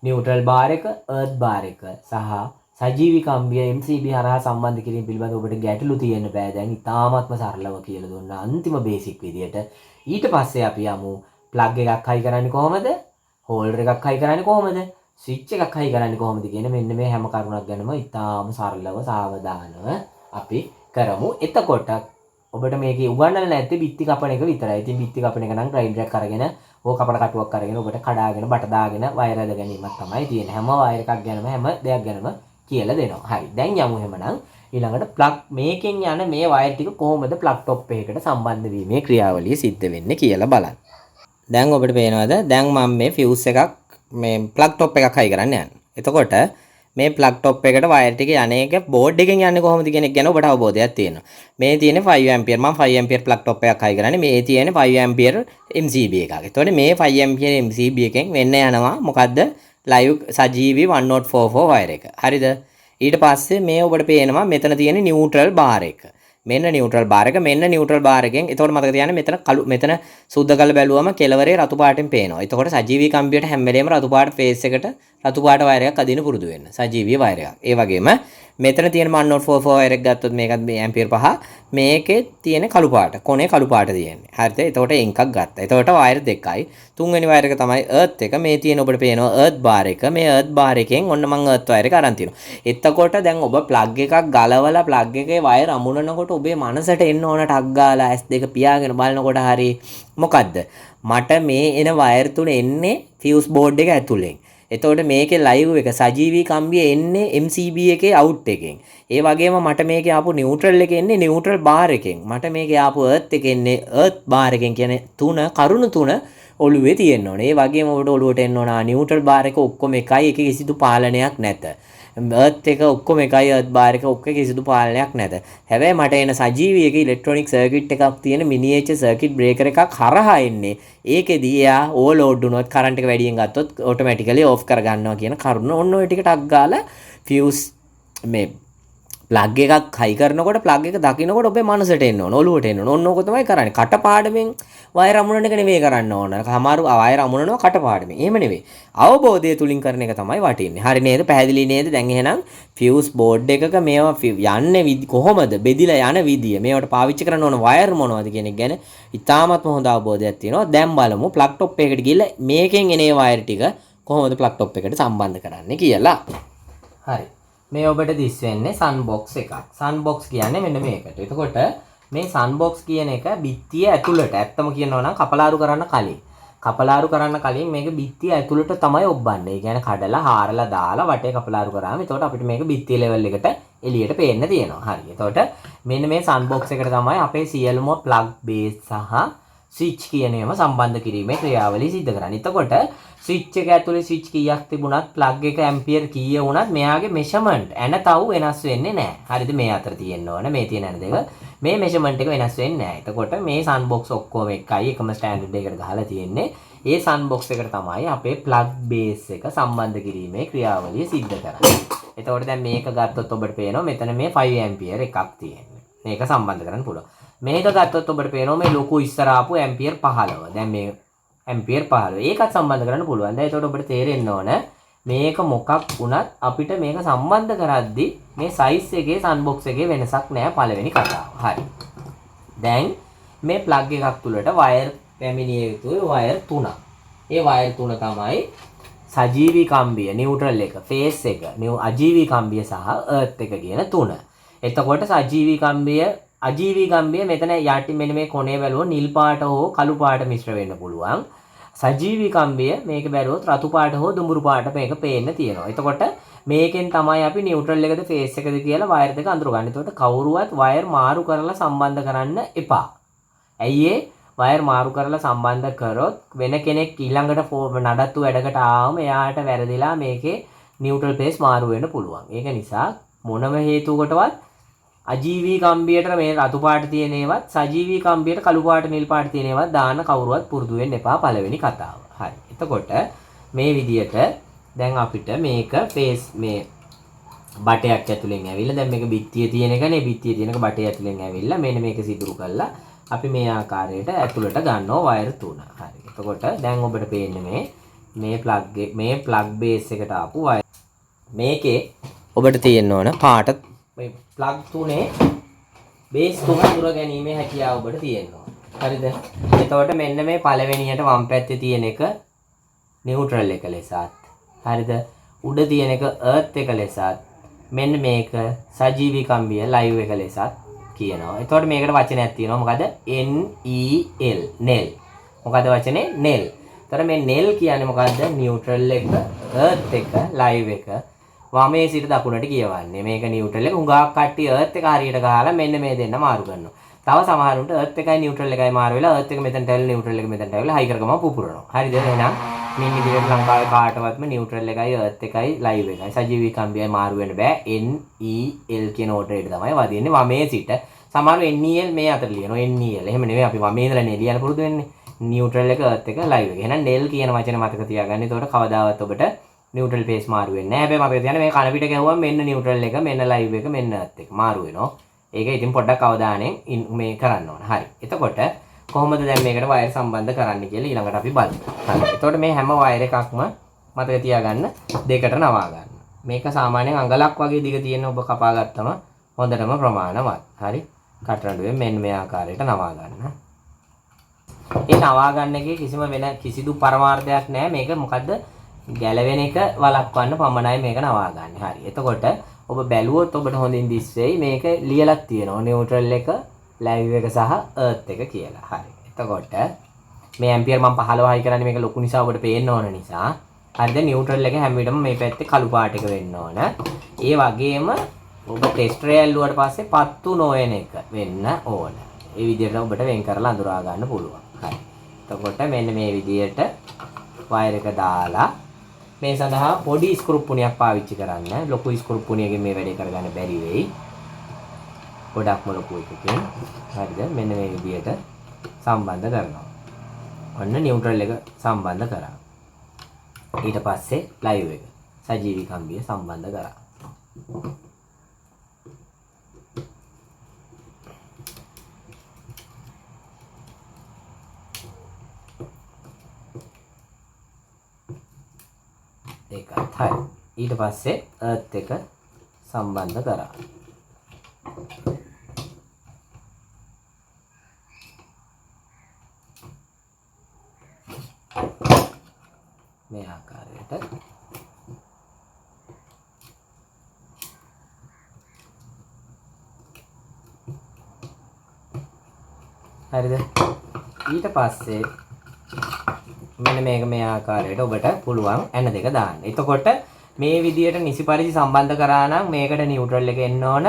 නියුට්‍රල් බාර් එක, අර්ත් බාර් එක සහ සජීවී කම්බිය MCB හරහා සම්බන්ධ කිරීම පිළිබඳව ඔබට ගැටලු තියෙන්න බෑ. දැන් ඉතාමත්ම සරලව කියලා දුන්නා අන්තිම බේසික් විදියට. ඊට පස්සේ අපි යමු ප්ලග් එකක් හයි කරන්නේ කොහොමද? හෝල්ඩර් එකක් හයි කරන්නේ කොහොමද? ස්විච් එකක් හයි කරන්නේ කොහොමද කියන මෙන්න මේ හැම කරුණක් ගැනම ඉතාම සරලව සාවධානව අපි කරමු. එතකොට ඔබට මේකේ උගන්වන්න නැත්තේ බිත්ති කපන එක විතරයි. ඉතින් බිත්ති කපන එක නම් ග්‍රයින්ඩර් එකක් අරගෙන ඕක කපන කටුවක් අරගෙන ඔබට කඩාගෙන බට දාගෙන වයර් ඇද ගැනීමක් තමයි තියෙන්නේ. හැම වයර් එකක් ගැනම හැම දෙයක් ගැනම කියලා දෙනවා. හරි. දැන් යමු එහෙමනම් ඊළඟට ප්ලග් මේකෙන් යන මේ වයර් ටික කොහොමද ප්ලග් টොප් එකකට සම්බන්ධ වීමේ ක්‍රියාවලිය සිද්ධ වෙන්නේ කියලා බලන්න. දැන් ඔබට පේනවද? දැන් මම මේ ෆියුස් එකක් මේ ප්ලග් টොප් එකක් හයි කරන්න යන්නේ. එතකොට මේ ප්ලග් টොප් එකට වයර් ටික යන්නේ එක බෝඩ් එකෙන් යන්නේ කොහොමද කියන එක ගැන ඔබට අවබෝධයක් තියෙනවා. මේ තියෙන්නේ 5 ඇම්පියර් මම 5 ඇම්පියර් ප්ලග් টොප් එකක් හයි කරන්නේ. මේ තියෙන්නේ 5 ඇම්පියර් MCB එකක්. එතකොට මේ 5 ඇම්පියර් MCB එකෙන් වෙන්න යනවා මොකද්ද? ලයිව් සජීවී 1044 වයර් එක. හරිද? ඊට පස්සේ මේ ඔබට පේනවා මෙතන තියෙන නියුට්‍රල් බාර් එක. මෙන්න නියුට්‍රල් බාර් එක මෙන්න නියුට්‍රල් බාර් එකෙන්. එතකොට මතක තියාගන්න මෙතන සුද්ධ කරලා බැලුවම කෙලවරේ රතු පාටෙන් පේනවා. එතකොට සජීවී කම්බියට හැම වෙලේම රතු පාට ෆේස් එකට රතු පාට වයර් එකක් අදින්න පුරුදු වෙන්න. සජීවී වයර් එකක්. ඒ වගේම මෙතන තියෙන 1044 වයර් එක ගත්තොත් මේකත් මේ ඇම්පියර් 5. මේකේ තියෙන කළු පාට. කොනේ කළු පාට තියෙන්නේ. හරිද? එතකොට එකක් ගත්තා. එතකොට වයර් දෙකයි. තුන්වෙනි වයර් එක තමයි අර්ත් එක. මේ තියෙන ඔබට පේනවා අර්ත් බාර් එක. මේ අර්ත් බාර් එකෙන් ඔන්න මම අර්ත් වයර් එක අරන් තිනවා. එතකොට දැන් ඔබ ප්ලග් එකක් ගලවලා ප්ලග් එකේ වයර් අමුණනකොට ඔබේ මනසට එන්න ඕන ටක් ගාලා S2 පියාගෙන බලනකොට හරි මොකද්ද? මට මේ එන වයර් තුන එන්නේ ෆියුස් බෝඩ් එක ඇතුලෙන්. එතකොට මේකේ ලයිව් එක සජීවී කම්බිය එන්නේ MCB එකේ අවුට් එකෙන්. ඒ වගේම මට මේකේ ආපු නියුට්‍රල් එක එන්නේ නියුට්‍රල් බාර් එකෙන්. මට මේකේ ආපු අර්ත් එක එන්නේ අර්ත් බාර් එකෙන්. කියන්නේ කරුණු තුන ඔළුවේ තියෙන්න ඕනේ. ඒ වගේම ඔබට ඔළුවට එන්න ඕන නියුට්‍රල් බාර් එක ඔක්කොම එකයි. ඒකේ කිසිදු පාලනයක් නැත. අර්ත් එක ඔක්කොම එකයි අර්ත් බාර් එක ඔක්කොම කිසිදු පාලනයක් නැත. හැබැයි මට එන සජීවී එකේ ඉලෙක්ට්‍රොනික සර්කිට් එකක් තියෙන මිනියේචර් සර්කිට් බ්‍රේකර් එකක් හරහා එන්නේ. ඒකෙදී එයා ඕවර්ලෝඩ් වුණොත් කරන්ට් එක වැඩියෙන් ගත්තොත් ඔටෝමැටිකලි ඕෆ් කර ගන්නවා කියන කරුණ ඔන්න ඔය ටික ටක් ගාලා ෆියුස් මේ ප්ලග් එකක් හයි කරනකොට ප්ලග් එක දකින්නකොට ඔබේ මනසට එන්න ඕන ඔළුවට එන්න ඕන. ඔන්න ඕක තමයි කරන්නේ. කටපාඩමින් වයර් අමුණන එක නෙවෙයි කරන්න ඕන. සමහර වයර් අමුණනවා කටපාඩමින්. එහෙම නෙවෙයි. අවබෝධය තුලින් කරන එක තමයි වටින්නේ. හරි නේද? පැහැදිලි නේද? දැන් එහෙනම් ෆියුස් බෝඩ් එකක මේවා යන්නේ කොහොමද? බෙදිලා යන විදිය. මේවට පාවිච්චි කරන්න ඕන වයර් මොනවද කියන එක ගැන ඉතාමත්ම හොඳ අවබෝධයක් තියෙනවා. දැන් බලමු ප්ලග් টොප් එකකට ගිහලා මේකෙන් එන වයර් ටික කොහොමද ප්ලග් টොප් එකට සම්බන්ධ කරන්නේ කියලා. හරි. මේ ඔබට දිස් වෙන්නේ සන් බොක්ස් එකක්. සන් බොක්ස් කියන්නේ මෙන්න මේකට. එතකොට මේ සන් බොක්ස් කියන එක බිත්තිය ඇතුළට ඇත්තම කියනවා නම් කපලාරු කරන්න කලින් මේක බිත්තිය ඇතුළට තමයි ඔබන්නේ. ඒ කියන්නේ කඩලා හාරලා දාලා වටේ කපලාරු කරාම එතකොට අපිට මේක බිත්තිය ලෙවල් එකට එළියට පේන්න තියෙනවා. හරි. එතකොට මෙන්න මේ සන් බොක්ස් එකට තමයි අපේ සියලුම ප්ලග් බේස් සහ ස්විච් කියන ඒවා සම්බන්ධ කිරීමේ ක්‍රියාවලිය සිද්ධ කරන්නේ. එතකොට ස්විච් එක ඇතුලේ ස්විච් කීයක් තිබුණත් ප්ලග් එක ඇම්පියර් කීය වුණත් මෙයාගේ මෙෂර්මන්ට් තව වෙනස් වෙන්නේ නැහැ. හරිද? මේ අතර තියෙන්න ඕන මේ තියෙන ඇන දෙක. මේ මෙෂර්මන්ට් එක වෙනස් වෙන්නේ නැහැ. එතකොට මේ සන් බොක්ස් ඔක්කොම එකයි එකම ස්ටෑන්ඩඩ් එකකට ගහලා තියෙන්නේ. ඒ සන් බොක්ස් එකට තමයි අපේ ප්ලග් බේස් එක සම්බන්ධ කිරීමේ ක්‍රියාවලිය සිද්ධ කරන්නේ. එතකොට දැන් මේක ගත්තොත් ඔබට පේනවා මෙතන මේ 5 ඇම්පියර් එකක් තියෙන්නේ. මේක සම්බන්ධ කරන්න පුළුවන්. මේක ගත්තොත් ඔබට පේනවා මේ ලොකු ඉස්සර ආපු ඇම්පියර් 15. දැන් මේ ඇම්පියර් 15. ඒකත් සම්බන්ධ කරන්න පුළුවන්. දැන් ඒකට ඔබට තේරෙන්න ඕන මේක මොකක් වුණත් අපිට මේක සම්බන්ධ කරද්දී මේ සයිස් එකේ සන් බොක්ස් එකේ වෙනසක් නැහැ පළවෙනි කතාව. හරි. දැන් මේ ප්ලග් එකක් තුලට වයර් පැමිණිය යුතුයි වයර් 3ක්. ඒ වයර් 3 තමයි සජීවී කම්බිය, නියුට්‍රල් එක, ෆේස් එක, අජීවී කම්බිය සහ අර්ත් එක කියන තුන. එතකොට සජීවී කම්බිය අජීවී කම්බිය මෙතන යටි මෙන්න මේ කොනේ බැලුවොත් නිල් පාට හෝ කළු පාට මිශ්‍ර වෙන්න පුළුවන්. සජීවී කම්බිය මේක බැලුවොත් රතු පාට හෝ දුඹුරු පාට මේක පේන්න තියෙනවා. එතකොට මේකෙන් තමයි අපි නියුට්‍රල් එකද ෆේස් එකද කියලා වයර් දෙක අඳුරගන්නේ. එතකොට කවුරුවත් වයර් මාරු කරලා සම්බන්ධ කරන්න එපා. ඇයි ඒ? වයර් මාරු කරලා සම්බන්ධ කරොත් වෙන කෙනෙක් ඊළඟට නඩත්තු වැඩකට ආවම එයාට වැරදිලා මේකේ නියුට්‍රල් ෆේස් මාරු වෙන්න පුළුවන්. ඒක නිසා මොනම හේතුවකටවත් අජීවී කම්බියට මේ රතු පාට තියෙන ඒවත් සජීවී කම්බියට කළු පාට නිල් පාට තියෙන ඒවත් දාන්න කවුරුවත් පුරුදු වෙන්න එපා පළවෙනි කතාව. හරි. එතකොට මේ විදියට දැන් අපිට මේක ෆේස් මේ බටයක් ඇතුලෙන් ඇවිල්ලා දැන් මේක බිත්තිය තියෙන එකනේ බිත්තිය තියෙනක බටය ඇතුලෙන් ඇවිල්ලා මෙන්න මේක සිදුරු කළා අපි මේ ආකාරයට ඇතුළට ගන්නවා වයර් 3. හරි. එතකොට දැන් ඔබට පේන්නේ මේ ප්ලග් බේස් එකට ආපු වයර්. මේකේ ඔබට තියෙන්න ඕන පාට මේ ප්ලග් 3 බේස් 3 අඳුර ගැනීමේ හැකියාව ඔබට තියෙන්න ඕන. හරිද? එතකොට මෙන්න මේ පළවෙනියට වම් පැත්තේ තියෙන එක නියුට්‍රල් එක ලෙසත්. හරිද? උඩ තියෙන එක අර්ත් එක ලෙසත්. මෙන්න මේක සජීවී කම්බිය ලයිව් එක ලෙසත් කියනවා. එතකොට මේකට වචනයක් තියෙනවා. මොකද NEL නෙල්. මොකද වචනේ නෙල්. එතකොට මේ නෙල් කියන්නේ මොකද්ද? නියුට්‍රල් එක, අර්ත් එක, ලයිව් එක වමේ සිට දකුණට කියවන්නේ. මේක නියුට්‍රල් එක. හුඟක් කට්ටිය අර්ත් එක හරියට ගහලා මෙන්න මේ දෙන්න මාරු කරනවා. තව සමහරුන්ට අර්ත් එකයි නියුට්‍රල් එකයි මාරු වෙලා අර්ත් එක මෙතනට ඇවිල්ලා නියුට්‍රල් එක මෙතනට ඇවිල්ලා හයි කරගම පුපුරනවා. හරිද? එහෙනම් මේ විදිහට ලංකාවේ කාටවත්ම නියුට්‍රල් එකයි අර්ත් එකයි ලයිව් එකයි සජීවී කම්බියයි මාරු වෙන්න බෑ. NEL කියන ඕඩරේට තමයි වදින්නේ වමේ සිට. සමහරව NEL මේ අතර ලියනවා. NEL. එහෙම නෙවෙයි අපි වමේ ඉඳලා ලියන්න පුරුදු වෙන්නේ. නියුට්‍රල් එක අර්ත් එක ලයිව් එක. එහෙනම් නෙල් කියන වචනේ මතක තියාගන්න. එතකොට කවදාවත් ඔබට නියුට්‍රල් පේස් මාරු වෙන්නේ නැහැ. හැබැයි මතක තියාගන්න මේ කන පිට ගැහුවම මෙන්න නියුට්‍රල් එක, මෙන්න ලයිව් එක, මෙන්න අර්ත් එක මාරු වෙනවා. ඒක ඉතින් පොඩ්ඩක් අවධානයෙන් මේ කරන්න ඕන. හරි. එතකොට කොහොමද දැන් මේකට වයර් සම්බන්ධ කරන්න කියලා ඊළඟට අපි බලමු. හරි. එතකොට මේ හැම වයර් එකක්ම මතක තියාගන්න දෙකට නවා ගන්න. මේක සාමාන්‍යයෙන් අඟලක් වගේ දිග තියෙන ඔබ කපා ගත්තම හොඳටම ප්‍රමාණවත්. හරි. කටරඬුවෙන් මෙන්න මේ ආකාරයට නවා ගන්න. ඒ නවා ගන්න එකේ කිසිදු පරමාර්ථයක් නැහැ. මේක මොකද්ද? ගැලවෙන එක වළක්වන්න පමණයි මේක නවා ගන්න. හරි. එතකොට ඔබ බැලුවොත් ඔබට හොඳින් දිස් වෙයි මේක ලියලා තියෙනවා නියුට්‍රල් එක, ලයිව් එක සහ අර්ත් එක කියලා. හරි. එතකොට මේ ඇම්පියර් මම 15යි කරන්නේ මේක ලොකු නිසා ඔබට පේන්න ඕන නිසා. හරිද? නියුට්‍රල් එක හැම විටම මේ පැත්තේ කළු පාට එක වෙන්න ඕන. ඒ වගේම ඔබ ටෙස්ටර් ඇල්ලුවාට පස්සේ පත්තු නොවන එක වෙන්න ඕන. ඒ විදිහට ඔබට වෙන් කරලා අඳුරා ගන්න පුළුවන්. හරි. එතකොට මෙන්න මේ විදිහට වයර් එක දාලා මේ සඳහා පොඩි ස්ක්‍රූප්පුණියක් පාවිච්චි කරන්න. ලොකු ස්ක්‍රූප්පුණියකින් මේ වැඩේ කරගන්න බැරි වෙයි. ගොඩක්ම ලොකු එකකින්. හරිද? මෙන්න මේ විදිහට සම්බන්ධ කරනවා. ඔන්න නියුට්‍රල් එක සම්බන්ධ කරා. ඊට පස්සේ ලයිව් එක සජීවී කම්බිය සම්බන්ධ කරා. ඒකත් හරි. ඊට පස්සේ අර්ත් එක සම්බන්ධ කරා. මේ ආකාරයට හරිද? ඊට පස්සේ මෙන්න මේක මේ ආකාරයට ඔබට පුළුවන් ඇන දෙක දාන්න. එතකොට මේ විදියට නිසි පරිදි සම්බන්ධ කරා නම් මේකට නියුට්‍රල් එක එන්න ඕන,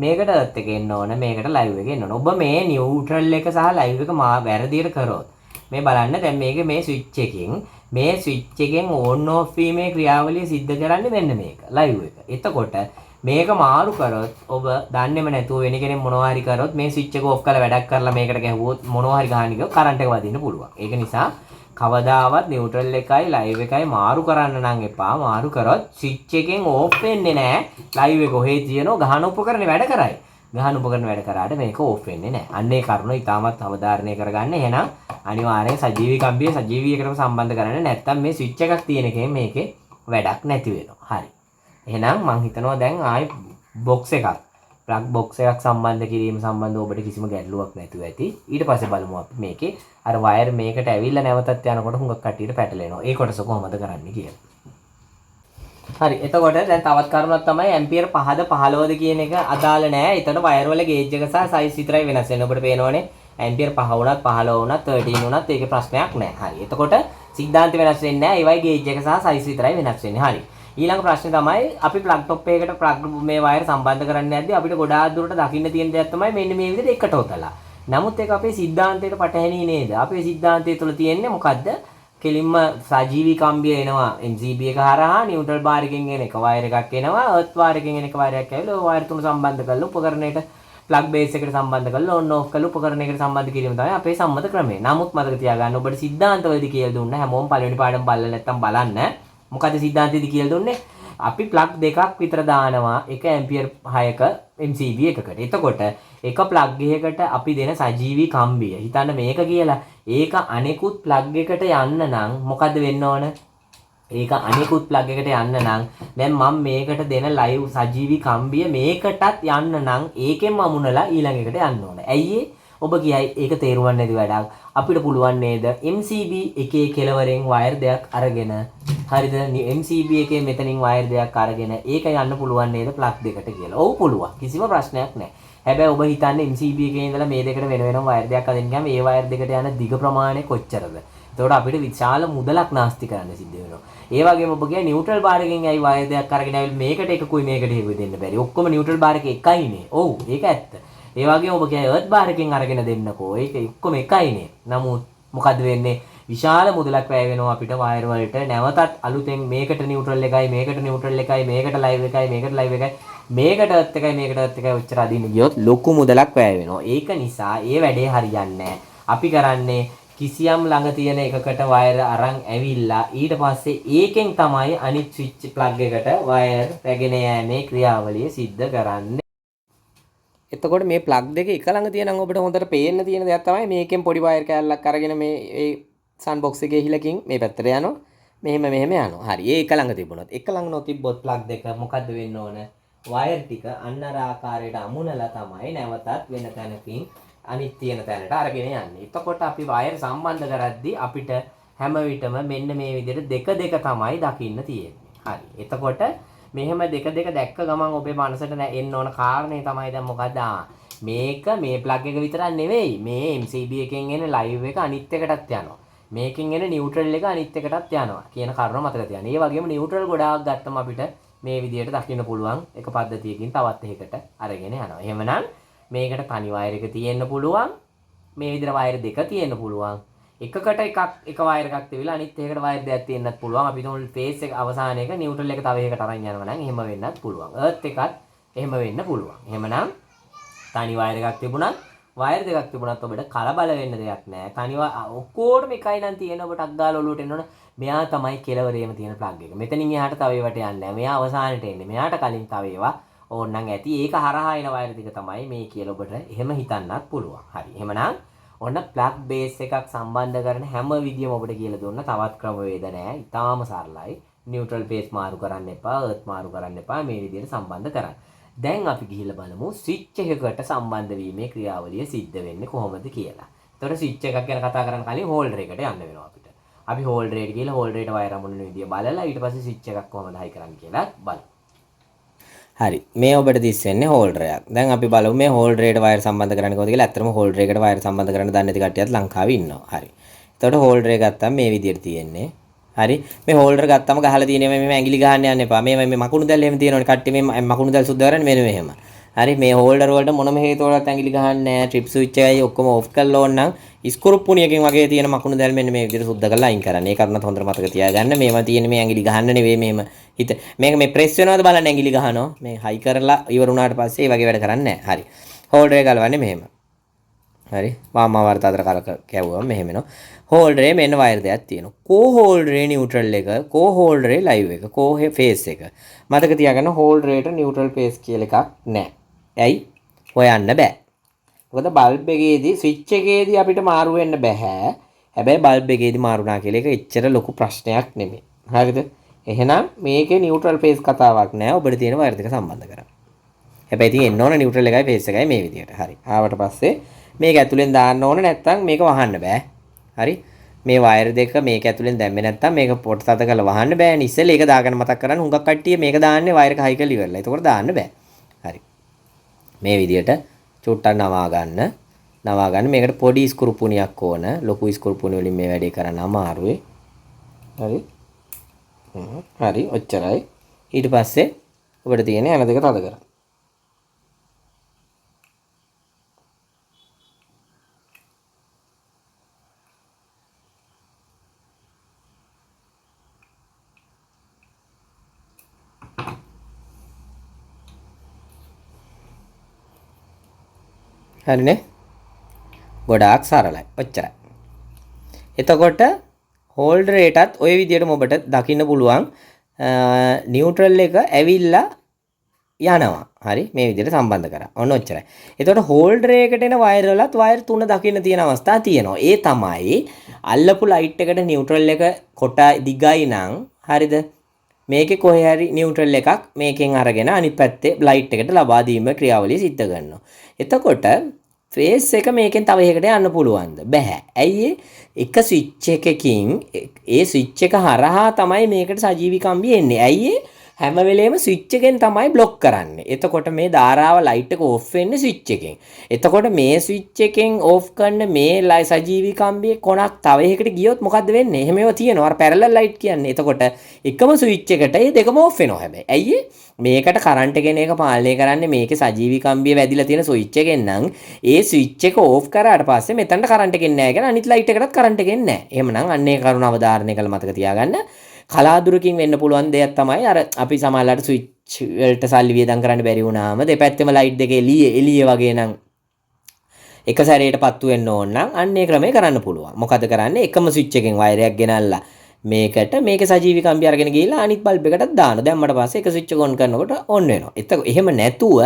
මේකට අර්ත් එක එන්න ඕන, මේකට ලයිව් එක එන්න ඕන. ඔබ මේ නියුට්‍රල් එක සහ ලයිව් එක වැරදියට කරොත් මේ බලන්න දැන් මේකේ මේ ස්විච් එකෙන් ඕන් ඕෆ් වීමේ ක්‍රියාවලිය සිද්ධ කරන්නේ මෙන්න මේක ලයිව් එක. එතකොට මේක මාරු කරොත් ඔබ දන්නේම නැතුව වෙන කෙනෙක් මොනවා හරි කරොත් මේ ස්විච් එක ඔෆ් කරලා වැඩක් කරලා මේකට ගැහුවොත් මොනවා හරි ගහන්න ගියොත් කරන්ට් එක වදින්න පුළුවන්. ඒක නිසා කවදාවත් නියුට්‍රල් එකයි ලයිව් එකයි මාරු කරන්න නම් එපා. මාරු කරොත් ස්විච් එකෙන් ඕෆ් වෙන්නේ නැහැ. ලයිව් එක ඔහේ තියෙනවා ගහන උපකරණේ වැඩ කරයි. ගහන උපකරණ වැඩ කරාට මේක ඕෆ් වෙන්නේ නැහැ. අන්න ඒ කරුණ ඉතාමත් අවධාරණය කරගන්න. එහෙනම් අනිවාර්යෙන් සජීවී කම්බිය සජීවී එකටම සම්බන්ධ කරන්න. නැත්නම් මේ ස්විච් එකක් තියෙන එකෙන් මේකේ වැඩක් නැති වෙනවා. හරි. එහෙනම් මම හිතනවා දැන් ආයි බොක්ස් එකක් ප්ලග් බොක්ස් එකක් සම්බන්ධ කිරීම සම්බන්ධව ඔබට කිසිම ගැටලුවක් නැතුව ඇති. ඊට පස්සේ බලමු අපි මේකේ අර වයර් මේකට ඇවිල්ලා නැවතත් යනකොට හුඟක් කට්ටියට පැටලෙනවා. ඒ කොටස කොහොමද කරන්නේ කියලා. හරි. එතකොට දැන් තවත් කරුණක් තමයි ඇම්පියර් 5ද 15ද කියන එක අදාළ නැහැ. එතන වයර් වල ගේජ් එක සහ සයිස් විතරයි වෙනස් වෙන්නේ. ඔබට පේනවනේ ඇම්පියර් 5 වුණත් 15 වුණත් 13 වුණත් ඒකේ ප්‍රශ්නයක් නැහැ. හරි. එතකොට සිද්ධාන්ත වෙනස් වෙන්නේ නැහැ. ඒවයි ගේජ් එක සහ සයිස් විතරයි වෙනස් වෙන්නේ. හරි. ඊළඟ ප්‍රශ්නේ තමයි අපි ප්ලග් ටොප් එකකට ප්ලග් මේ වයර් සම්බන්ධ කරන්න යද්දී අපිට ගොඩාක් දුරට දකින්න තියෙන දෙයක් තමයි මෙන්න මේ විදිහට එකට හොතලා. නමුත් ඒක අපේ සිද්ධාන්තයට පටහැනි නේද? අපේ සිද්ධාන්තය තුළ තියෙන්නේ මොකද්ද? කෙලින්ම සජීවී කම්බිය එනවා MCB එක හරහා නියුට්‍රල් බාර් එකෙන් එන එක වයර් එකක් එනවා අර්ත් බාර් එකෙන් එන එක වයර් එකක් ඇවිල්ලා ඔය වයර් තුන සම්බන්ධ කරලා උපකරණයට ප්ලග් බේස් එකට සම්බන්ධ කරලා ඔන් ඕෆ් කරලා උපකරණයකට සම්බන්ධ කිරීම තමයි අපේ සම්මත ක්‍රමය. නමුත් මතක තියාගන්න ඔබට සිද්ධාන්තවලදී කියලා දුන්න හැමෝම පළවෙනි පාඩම බලලා නැත්තම් බලන්න. මොකද සිද්ධාන්තයේදී කියලා දුන්නේ? අපි ප්ලග් දෙකක් විතර දානවා 1 ඇම්පියර් 6ක MCB එකකට. එතකොට එක ප්ලග් එකකට අපි දෙන සජීවී කම්බිය හිතන්න මේක කියලා. ඒක අනෙකුත් ප්ලග් එකට යන්න නම් මොකද්ද වෙන්න ඕන? ඒක අනෙකුත් ප්ලග් එකට යන්න නම් දැන් මම මේකට දෙන ලයිව් සජීවී කම්බිය මේකටත් යන්න නම් ඒකෙන්ම අමුණලා ඊළඟ එකට යන්න ඕන. ඇයි ඔබ කියයි ඒක තේරුම් නැති වැඩක්. අපිට පුළුවන් නේද MCB එකේ කෙලවරෙන් වයර් දෙයක් අරගෙන හරිද MCB එකේ මෙතනින් වයර් දෙයක් අරගෙන ඒක යන්න පුළුවන් නේද ප්ලග් දෙකට කියලා. ඔව් පුළුවන්. කිසිම ප්‍රශ්නයක් නැහැ. හැබැයි ඔබ හිතන්නේ MCB එකේ ඉඳලා මේ දෙකට වෙන වෙනම වයර් දෙයක් අදින්න ගියාම ඒ වයර් දෙකට යන දිග ප්‍රමාණය කොච්චරද? එතකොට අපිට විශාල මුදලක් නාස්ති කරන්න සිද්ධ වෙනවා. ඒ වගේම ඔබ කියන්නේ නියුට්‍රල් බාර් එකෙන් ඇයි වයර් දෙයක් අරගෙන ආවිල් මේකට එකකුයි මේකට එකකුයි දෙන්න බැරි. ඔක්කොම නියුට්‍රල් බාර් එක එකයිනේ. ඔව් ඒක ඇත්ත. ඒ වගේම ඔබ කියන්නේ අර්ත් බාර් එකෙන් අරගෙන දෙන්නකෝ. ඒක ඔක්කොම එකයිනේ. නමුත් මොකද්ද වෙන්නේ? විශාල මුදලක් වැය වෙනවා අපිට වයර් වලට. නැවතත් අලුතෙන් මේකට නියුට්‍රල් එකයි මේකට නියුට්‍රල් එකයි මේකට ලයිව් එකයි මේකට ලයිව් එකයි මේකට අර්ත් එකයි මේකට අර්ත් එකයි ඔච්චර අදින්න ගියොත් ලොකු මුදලක් වැය වෙනවා. ඒක නිසා ඒ වැඩේ හරියන්නේ නැහැ. අපි කරන්නේ කිසියම් ළඟ තියෙන එකකට වයර් අරන් ඇවිල්ලා ඊට පස්සේ ඒකෙන් තමයි අනිත් ස්විච් ප්ලග් එකට වයර් රැගෙන යෑමේ ක්‍රියාවලිය සිද්ධ කරන්නේ. එතකොට මේ ප්ලග් දෙක එක ළඟ තියෙනම් ඔබට හොඳට පේන්න තියෙන දෙයක් තමයි මේකෙන් පොඩි වයර් කෑල්ලක් අරගෙන මේ ඒ සන් බොක්ස් එකේ හිලකින් මේ පැත්තට යනවා. මෙහෙම යනවා. හරි. ඒ එක ළඟ තිබුණොත් එක ළඟ නොතිබ්බොත් ප්ලග් දෙක මොකද්ද වෙන්න ඕන? වයර් ටික අන්න අර ආකාරයට අමුණලා තමයි නැවතත් වෙන තැනකින් අනිත් තියෙන තැනට අරගෙන යන්නේ. එතකොට අපි වයර් සම්බන්ධ කරද්දී අපිට හැම විටම මෙන්න මේ විදිහට දෙක තමයි දකින්න තියෙන්නේ. හරි. එතකොට මෙහෙම දෙක දැක්ක ගමන් ඔබේ මනසට එන්න ඕන කාරණේ තමයි දැන් මොකද්ද? මේක මේ ප්ලග් එක විතරක් නෙවෙයි. මේ MCB එකෙන් එන ලයිව් එක අනිත් එකටත් යනවා. මේකෙන් එන නියුට්‍රල් එක අනිත් එකටත් යනවා කියන කරුණ මතක තියාගන්න. ඒ වගේම නියුට්‍රල් ගොඩාක් ගත්තම අපිට මේ විදිහට දකින්න පුළුවන් එක පද්ධතියකින් තවත් එකකට අරගෙන යනවා. එහෙමනම් මේකට තනි වයර් එක තියෙන්න පුළුවන්. මේ විදිහට වයර් දෙක තියෙන්න පුළුවන්. එකකට එක වයර් එකක් තියවිලා අනිත් එකකට වයර් දෙකක් තියෙන්නත් පුළුවන්. අපි තුන් ෆේස් එක අවසානයේක නියුට්‍රල් එක තව එකකට අරන් යනවා නම් එහෙම වෙන්නත් පුළුවන්. අර්ත් එකත් එහෙම වෙන්න පුළුවන්. එහෙමනම් තනි වයර් එකක් තිබුණත් වයර් දෙකක් තිබුණත් ඔබට කලබල වෙන්න දෙයක් නැහැ. තනිව ඔක්කොටම එකයි නම් තියෙන ඔබට අක්ගාල ඔලුවට එනවනේ. මෙයා තමයි කෙලවරේම තියෙන ප්ලග් එක. මෙතනින් එහාට තව ඒවට යන්නේ නැහැ. මෙයා අවසානට එන්නේ. මෙයාට කලින් තව ඒවා ඕන්නම් ඇති. ඒක හරහා එන වයර් ටික තමයි මේ කියලා ඔබට එහෙම හිතන්නත් පුළුවන්. හරි. එහෙමනම් ඔන්න ප්ලග් බේස් එකක් සම්බන්ධ කරන හැම විදියම ඔබට කියලා දුන්න තවත් ක්‍රමවේද නැහැ. ඉතාලම සරලයි. නියුට්‍රල් බේස් මාරු කරන්න එපා, අර්ත් මාරු කරන්න එපා. මේ විදියට සම්බන්ධ කරන්න. දැන් අපි ගිහිල්ලා බලමු ස්විච් එකකට සම්බන්ධ වීමේ ක්‍රියාවලිය සිද්ධ වෙන්නේ කොහොමද කියලා. එතකොට ස්විච් එකක් ගැන කතා කරන්න කලින් හෝල්ඩර් එකට යන්න වෙනවා අපිට. අපි හෝල්ඩර් එකට ගිහලා හෝල්ඩර් එකට වයර් අමුණන විදිය බලලා ඊට පස්සේ ස්විච් එකක් කොහොමද හයි කරන්නේ කියලා බලමු. හරි. මේ ඔබට දිස් වෙන්නේ හෝල්ඩර් එකක්. දැන් අපි බලමු මේ හෝල්ඩර් එකට වයර් සම්බන්ධ කරන්නේ කොහොමද කියලා. ඇත්තටම හෝල්ඩර් එකට වයර් සම්බන්ධ කරන්න දන්නේ නැති කට්ටියත් ලංකාවේ ඉන්නවා. හරි. එතකොට හෝල්ඩර් එක ගත්තාම මේ විදියට තියෙන්නේ. හරි. මේ හෝල්ඩර් ගත්තම ගහලා තියෙන්නේ මේ ඇඟිලි ගහන්න යන්න එපා. මේ මකුණු දැල් එහෙම තියෙනවනේ කට්ටිය මේ මකුණු දැල් සුද්ධ කරන්නේ මෙන්න මෙහෙම. හරි. මේ හෝල්ඩර් වලට මොනම හේතුවකට ඇඟිලි ගහන්නේ නැහැ. ට්‍රිප් ස්විච් එකයි ඔක්කොම ඔෆ් කරලා ඕනනම් ස්ක්‍රූප්පුණියකින් වගේ තියෙන මකුණු දැල් මෙන්න මේ විදිහට සුද්ධ කරලා අයින් කරන්න. ඒකත් මත හොඳට මතක තියාගන්න. මේවා තියෙන්නේ මේ ඇඟිලි ගහන්න නෙවෙයි මෙහෙම හිත. මේක මේ ප්‍රෙස් වෙනවද බලන්න ඇඟිලි ගහනවා. මේ හයි කරලා ඉවර වුණාට පස්සේ ඒ වගේ වැඩ කරන්නේ නැහැ. හරි. හෝල්ඩර් එක ගලවන්නේ මෙහෙම. හරි. වාමාවර්ත අතර කලක කැවුවම මෙහෙම එනවා. හෝල්ඩරේ මෙන්න වයර් දෙකක් තියෙනවා. කෝ හෝල්ඩරේ නියුට්‍රල් එක, කෝ හෝල්ඩරේ ලයිව් එක, කෝ ෆේස් එක. මතක තියාගන්න හෝල්ඩරේට නියුට්‍රල් ෆේස් කියලා එකක් නැහැ. ඇයි? හොයන්න බෑ. මොකද බල්බ් එකේදී ස්විච් එකේදී අපිට මාරු වෙන්න බෑ. හැබැයි බල්බ් එකේදී මාරුනා කියලා එක එච්චර ලොකු ප්‍රශ්නයක් නෙමෙයි. හරිද? එහෙනම් මේකේ නියුට්‍රල් ෆේස් කතාවක් නැහැ. ඔබට තියෙන වයර් දෙක සම්බන්ධ කරන්න. හැබැයි තියෙන්න ඕන නියුට්‍රල් එකයි ෆේස් එකයි මේ විදිහට. හරි. ආවට පස්සේ මේක ඇතුලෙන් දාන්න ඕන නැත්නම් මේක වහන්න බෑ. හරි. මේ වයර් දෙක මේක ඇතුලෙන් දැම්මේ නැත්නම් මේක පොට් තද කරලා වහන්න බෑනේ. ඉස්සෙල්ලා ඒක දාගෙන මතක් කරගන්න. හුඟක් කට්ටිය මේක දාන්නේ වයර් එක හයි කරලා ඉවරලා. ඒකෝර දාන්න බෑ. හරි. මේ විදිහට චුට්ටක් නවා ගන්න. මේකට පොඩි ස්ක්‍රූපුණියක් ඕන. ලොකු ස්ක්‍රූපුණිය වලින් මේ වැඩේ කරන්න අමාරුයි. හරි. හරි. ඔච්චරයි. ඊට පස්සේ ඔබට තියෙන්නේ අන දෙක තද කරන්න. හරිනේ. ගොඩාක් සරලයි. ඔච්චරයි. එතකොට හෝල්ඩරේටත් ওই විදිහටම ඔබට දකින්න පුළුවන් නියුට්‍රල් එක ඇවිල්ලා යනවා. හරි මේ විදිහට සම්බන්ධ කරා. ඔන්න ඔච්චරයි. එතකොට හෝල්ඩර් එකකට එන වයර් වලත් වයර් 3 දකින්න තියෙන අවස්ථා තියෙනවා. ඒ තමයි අල්ලපු ලයිට් එකට නියුට්‍රල් එක කොට දිගයි නම් හරිද? මේකේ කොහේ හරි නියුට්‍රල් එකක් මේකෙන් අරගෙන අනිත් පැත්තේ ලයිට් එකට ලබා දීම ක්‍රියාවලිය සිද්ධ කරනවා. එතකොට ෆේස් එක මේකෙන් තව එකකට යන්න පුළුවන්ද? බැහැ. ඇයි එක ස්විච් එකකින් ඒ ස්විච් එක හරහා තමයි මේකට සජීවී කම්බිය එන්නේ. ඇයි හැම වෙලේම ස්විච් එකෙන් තමයි බ්ලොක් කරන්නේ. එතකොට මේ ධාරාව ලයිට් එක ඕෆ් වෙන්නේ ස්විච් එකෙන්. එතකොට මේ ස්විච් එකෙන් ඕෆ් කරන මේ සජීවී කම්බියේ කොනක් තව එකකට ගියොත් මොකද්ද වෙන්නේ? එහෙම ඒවා තියෙනවා. අර පැරලල් ලයිට් කියන්නේ. එතකොට එකම ස්විච් එකට මේ දෙකම ඕෆ් වෙනවා හැබැයි. ඇයි මේකට කරන්ට් එකෙන් එක පාලනය කරන්නේ මේකේ සජීවී කම්බිය වැදිලා තියෙන ස්විච් එකෙන් නම් ඒ ස්විච් එක ඕෆ් කරාට පස්සේ මෙතනට කරන්ට් එකෙන් නැහැ කියන අනිත් ලයිට් එකටත් කරන්ට් එකෙන් නැහැ. එහෙමනම් අන්න ඒ කරුණ අවධාරණය කරලා මතක තියාගන්න. කලාතුරකින් වෙන්න පුළුවන් දෙයක් තමයි අර අපි සමහරවිට ස්විච් වලට සල්ලි වියදම් කරන්න බැරි වුණාම දෙපැත්තෙම ලයිට් දෙක එළිය වගේ නම් එක සැරේට පත්තු වෙන්න ඕන නම් අන්න ඒ ක්‍රමය කරන්න පුළුවන්. මොකද කරන්නේ එකම ස්විච් එකෙන් වයරයක් ගෙනල්ලා මේකට මේකේ සජීවී කම්බිය අරගෙන ගිහිල්ලා අනිත් බල්බ් එකටත් දානවා. දැම්මට පස්සේ එක ස්විච් එක ඔන් කරනකොට ඔන් වෙනවා. එහෙම නැතුව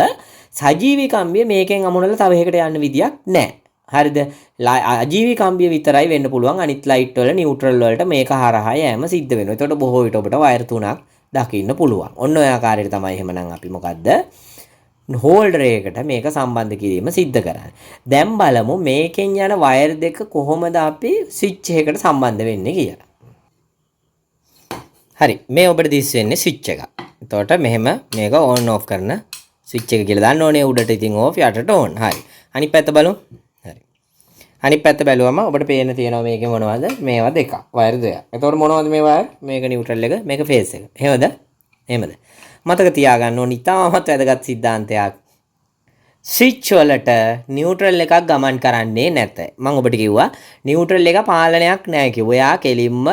සජීවී කම්බිය මේකෙන් අමුණලා තව එකකට යන්න විදියක් නැහැ. හරිද? අජීවී කම්බිය විතරයි වෙන්න පුළුවන්. අනිත් ලයිට් වල නියුට්‍රල් වලට මේක හරහා යෑම සිද්ධ වෙනවා. ඒතකොට බොහෝ විට ඔබට වයර් තුනක් දකින්න පුළුවන්. ඔන්න ඔය ආකාරයට තමයි එහෙමනම් අපි මොකද්ද හෝල්ඩර් එකකට මේක සම්බන්ධ කිරීම සිද්ධ කරන්නේ. දැන් බලමු මේකෙන් යන වයර් දෙක කොහොමද අපි ස්විච් එකකට සම්බන්ධ වෙන්නේ කියලා. හරි මේ ඔබට දිස් වෙන්නේ ස්විච් එක. එතකොට මෙහෙම මේක ඕන් ඕෆ් කරන ස්විච් එක කියලා දාන්න ඕනේ. උඩට ඉතින් ඕෆ් යටට ඕන්. හරි. අනිත් පැත්ත බලමු. අනිත් පැත්ත බැලුවම ඔබට පේන්න තියෙනවා මේකේ මොනවද? මේවා දෙකක්. වයර් දෙකක්. එතකොට මොනවද මේ වයර්? මේක නියුට්‍රල් එක, මේක ෆේස් එක. එහෙමද? එහෙමද? මතක තියාගන්න ඕනි ඉතාමත් වැදගත් સિદ્ધාන්තයක්. ස්විච් වලට නියුට්‍රල් එකක් ගමන් කරන්නේ නැත. මම ඔබට කිව්වා නියුට්‍රල් එක පාලනයක් නැහැ කිව්වා. එයා කෙලින්ම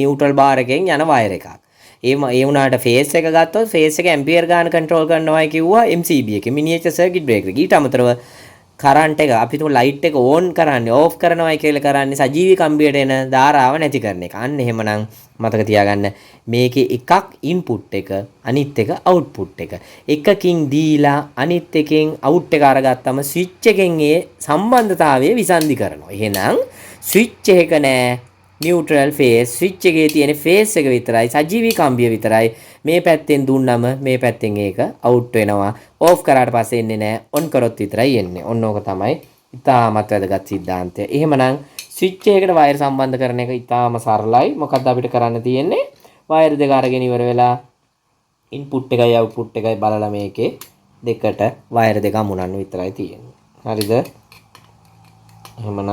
නියුට්‍රල් බාර් එකෙන් යන වයර් එකක්. ඒ වුණාට ෆේස් එක ගත්තොත් ෆේස් එක ඇම්පියර් ගාන කන්ට්‍රෝල් කරනවායි කිව්වා MCB එකේ මිනියේචර් සර්කිට් බ්‍රේකර්. ඊට අමතරව කරන්ට් එක අපි තුමු ලයිට් එක ඕන් කරන්නේ ඕෆ් කරනවායි කියලා කරන්නේ සජීවී කම්බියට එන ධාරාව නැති කරන එක. අන්න එහෙමනම් මතක තියාගන්න මේකේ එකක් ඉන්පුට් එක අනිත් එක අවුට්පුට් එක. එකකින් දීලා අනිත් එකෙන් අවුට් එක අරගත්තම ස්විච් එකෙන් ඒ සම්බන්ධතාවය විසන්ධි කරනවා. එහෙනම් ස්විච් එක නෑ නියුට්‍රල් ෆේස් ස්විච් එකේ තියෙන ෆේස් එක විතරයි සජීවී කම්බිය විතරයි. මේ පැත්තෙන් දුන්නම මේ පැත්තෙන් ඒක අවුට් වෙනවා. ඕෆ් කරාට පස්සේ එන්නේ නැහැ. ඔන් කරොත් විතරයි එන්නේ. ඔන්න ඕක තමයි ඉතාමත් වැදගත් સિદ્ધාන්තය. එහෙමනම් ස්විච් එකකට වයර් සම්බන්ධ කරන එක ඉතාම සරලයි. මොකද්ද අපිට කරන්න තියෙන්නේ? වයර් දෙක අරගෙන ඉවර වෙලා ඉන්පුට් එකයි අවුට්පුට් එකයි බලලා මේකේ දෙකට වයර් දෙක අමුණන්න විතරයි තියෙන්නේ. හරිද? එහෙමනම්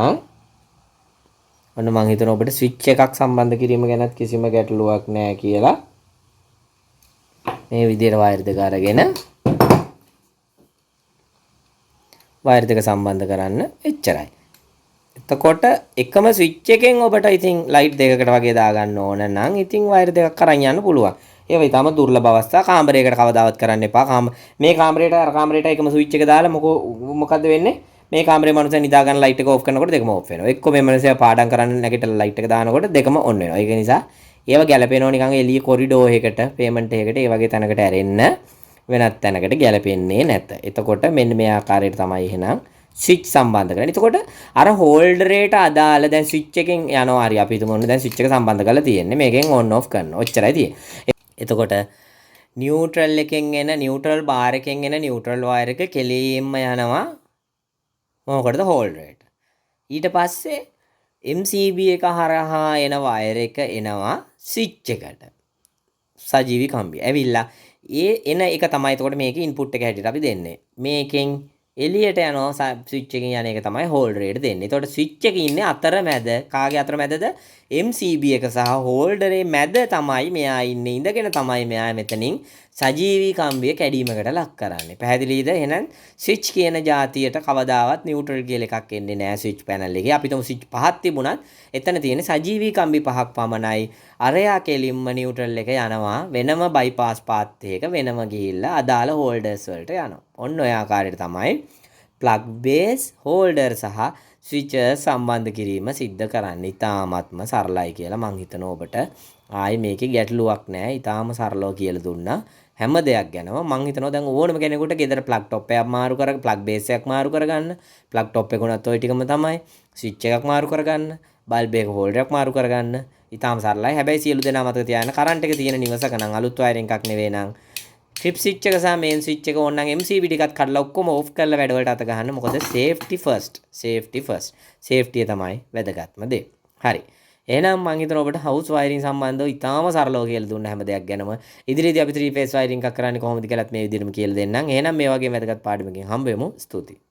ඔන්න මම හිතනවා ඔබට ස්විච් එකක් සම්බන්ධ කිරීම ගැනත් කිසිම ගැටලුවක් නැහැ කියලා. මේ විදිහට වයර් දෙක අරගෙන වයර් දෙක සම්බන්ධ කරන්න එච්චරයි. එතකොට එකම ස්විච් එකෙන් ඔබට ඉතින් ලයිට් දෙකකට වගේ දාගන්න ඕන නම් ඉතින් වයර් දෙකක් අරන් යන්න පුළුවන්. ඒවා ඊටම දුර්ලභ අවස්ථා. කාමරයකට කවදාවත් කරන්න එපා. මේ කාමරයට අර කාමරයට එකම ස්විච් එක දාලා මොකද්ද වෙන්නේ? මේ කාමරේ මනුස්සයා නිදා ගන්න ලයිට් එක ඕෆ් කරනකොට දෙකම ඕෆ් වෙනවා. එක්ක මේ මනුස්සයා පාඩම් කරන්න නැගිටලා ලයිට් එක දානකොට දෙකම ඔන් වෙනවා. ඒක නිසා ඒව ගැලපෙනවා නිකන් එළිය කොරිඩෝ එකකට, පේමන්ට් එකකට, ඒ වගේ තැනකට ඇරෙන්න වෙනත් තැනකට ගැලපෙන්නේ නැත. එතකොට මෙන්න මේ ආකාරයට තමයි එහෙනම් ස්විච් සම්බන්ධ කරන්නේ. එතකොට අර හෝල්ඩරේට අදාළ දැන් ස්විච් එකෙන් යනවා හරි අපි හිතමු දැන් ස්විච් එක සම්බන්ධ කරලා තියෙන්නේ. මේකෙන් ඔන් ඕෆ් කරනවා. ඔච්චරයි තියෙන්නේ. එතකොට නියුට්‍රල් එකෙන් එන නියුට්‍රල් බාර් එකෙන් එන නියුට්‍රල් වයර් එක කෙලින්ම යනවා මොකටද හෝල්ඩරේට. ඊට පස්සේ MCB එක හරහා එන වයර් එක එනවා ස්විච් එකට. සජීවී කම්බිය. ඇවිල්ලා ඒ එන එක තමයි එතකොට මේකේ ඉන්පුට් එක හැටියට අපි දෙන්නේ. මේකෙන් එළියට යනවා ස්විච් එකකින් යන එක තමයි හෝල්ඩරේට දෙන්නේ. එතකොට ස්විච් එකේ ඉන්නේ අතරමැද කාගේ අතරමැදද? MCB එක සහ හෝල්ඩරේ මැද තමයි මෙයා ඉන්නේ. ඉඳගෙන තමයි මෙයා මෙතනින් සජීවී කම්බිය කැඩීමකට ලක් කරන්නේ. පැහැදිලිද? එහෙනම් ස්විච් කියන જાතියට කවදාවත් නියුට්‍රල් කියලා එකක් එන්නේ නැහැ ස්විච් පැනල් එකේ. අපි තුමු ස්විච් පහක් තිබුණත් එතන තියෙන සජීවී කම්බි පහක් පමණයි. අරයා කෙලින්ම නියුට්‍රල් එක යනවා වෙනම බයිපාස් පාත් එකක වෙනම ගිහිල්ලා අදාළ හෝල්ඩර්ස් වලට යනවා. ඔන්න ඔය ආකාරයට තමයි ප්ලග් බේස් හෝල්ඩර් සහ ස්විචස් සම්බන්ධ කිරීම සිද්ධ කරන්න. ඉතාමත්ම සරලයි කියලා මං හිතනවා ඔබට. ආයි මේකේ ගැටලුවක් නැහැ. ඉතාම සරලව කියලා දුන්නා. හැම දෙයක් ගැනම මං හිතනවා දැන් ඕනම කෙනෙකුට ගෙදර ප්ලග් ටොප් එකක් මාරු කරගන්න, ප්ලග් බේස් එකක් මාරු කරගන්න, ප්ලග් ටොප් එක උනත් ওই ටිකම තමයි. ස්විච් එකක් මාරු කරගන්න, බල්බ් එක හෝල්ඩර් එකක් මාරු කරගන්න. ඉතාම සරලයි. හැබැයි සියලු දෙනා මතක තියාගන්න කරන්ට් එක තියෙන නිවසක නම් අලුත් වයරින් එකක් නෙවෙයි නම් ට්‍රිප් ස්විච් එක සහ මේන් ස්විච් එක ඕනනම් MCB ටිකත් කඩලා ඔක්කොම ඕෆ් කරලා වැඩවලට අත ගහන්න. මොකද සේෆ්ටි ෆස්ට්. සේෆ්ටිය තමයි වැදගත්ම දේ. හරි. එහෙනම් මම හිතනවා ඔබට හවුස් වයරින් සම්බන්ධව ඉතාම සරලව කියලා දුන්න හැම දෙයක් ගැනම. ඉදිරියේදී අපි 3 ෆේස් වයරින් එකක් කරන්නේ කොහොමද කියලාත් මේ විදිහටම කියලා දෙන්නම්. එහෙනම් මේ වගේ වැදගත් පාඩමකින් හම්බ වෙමු. ස්තුතියි.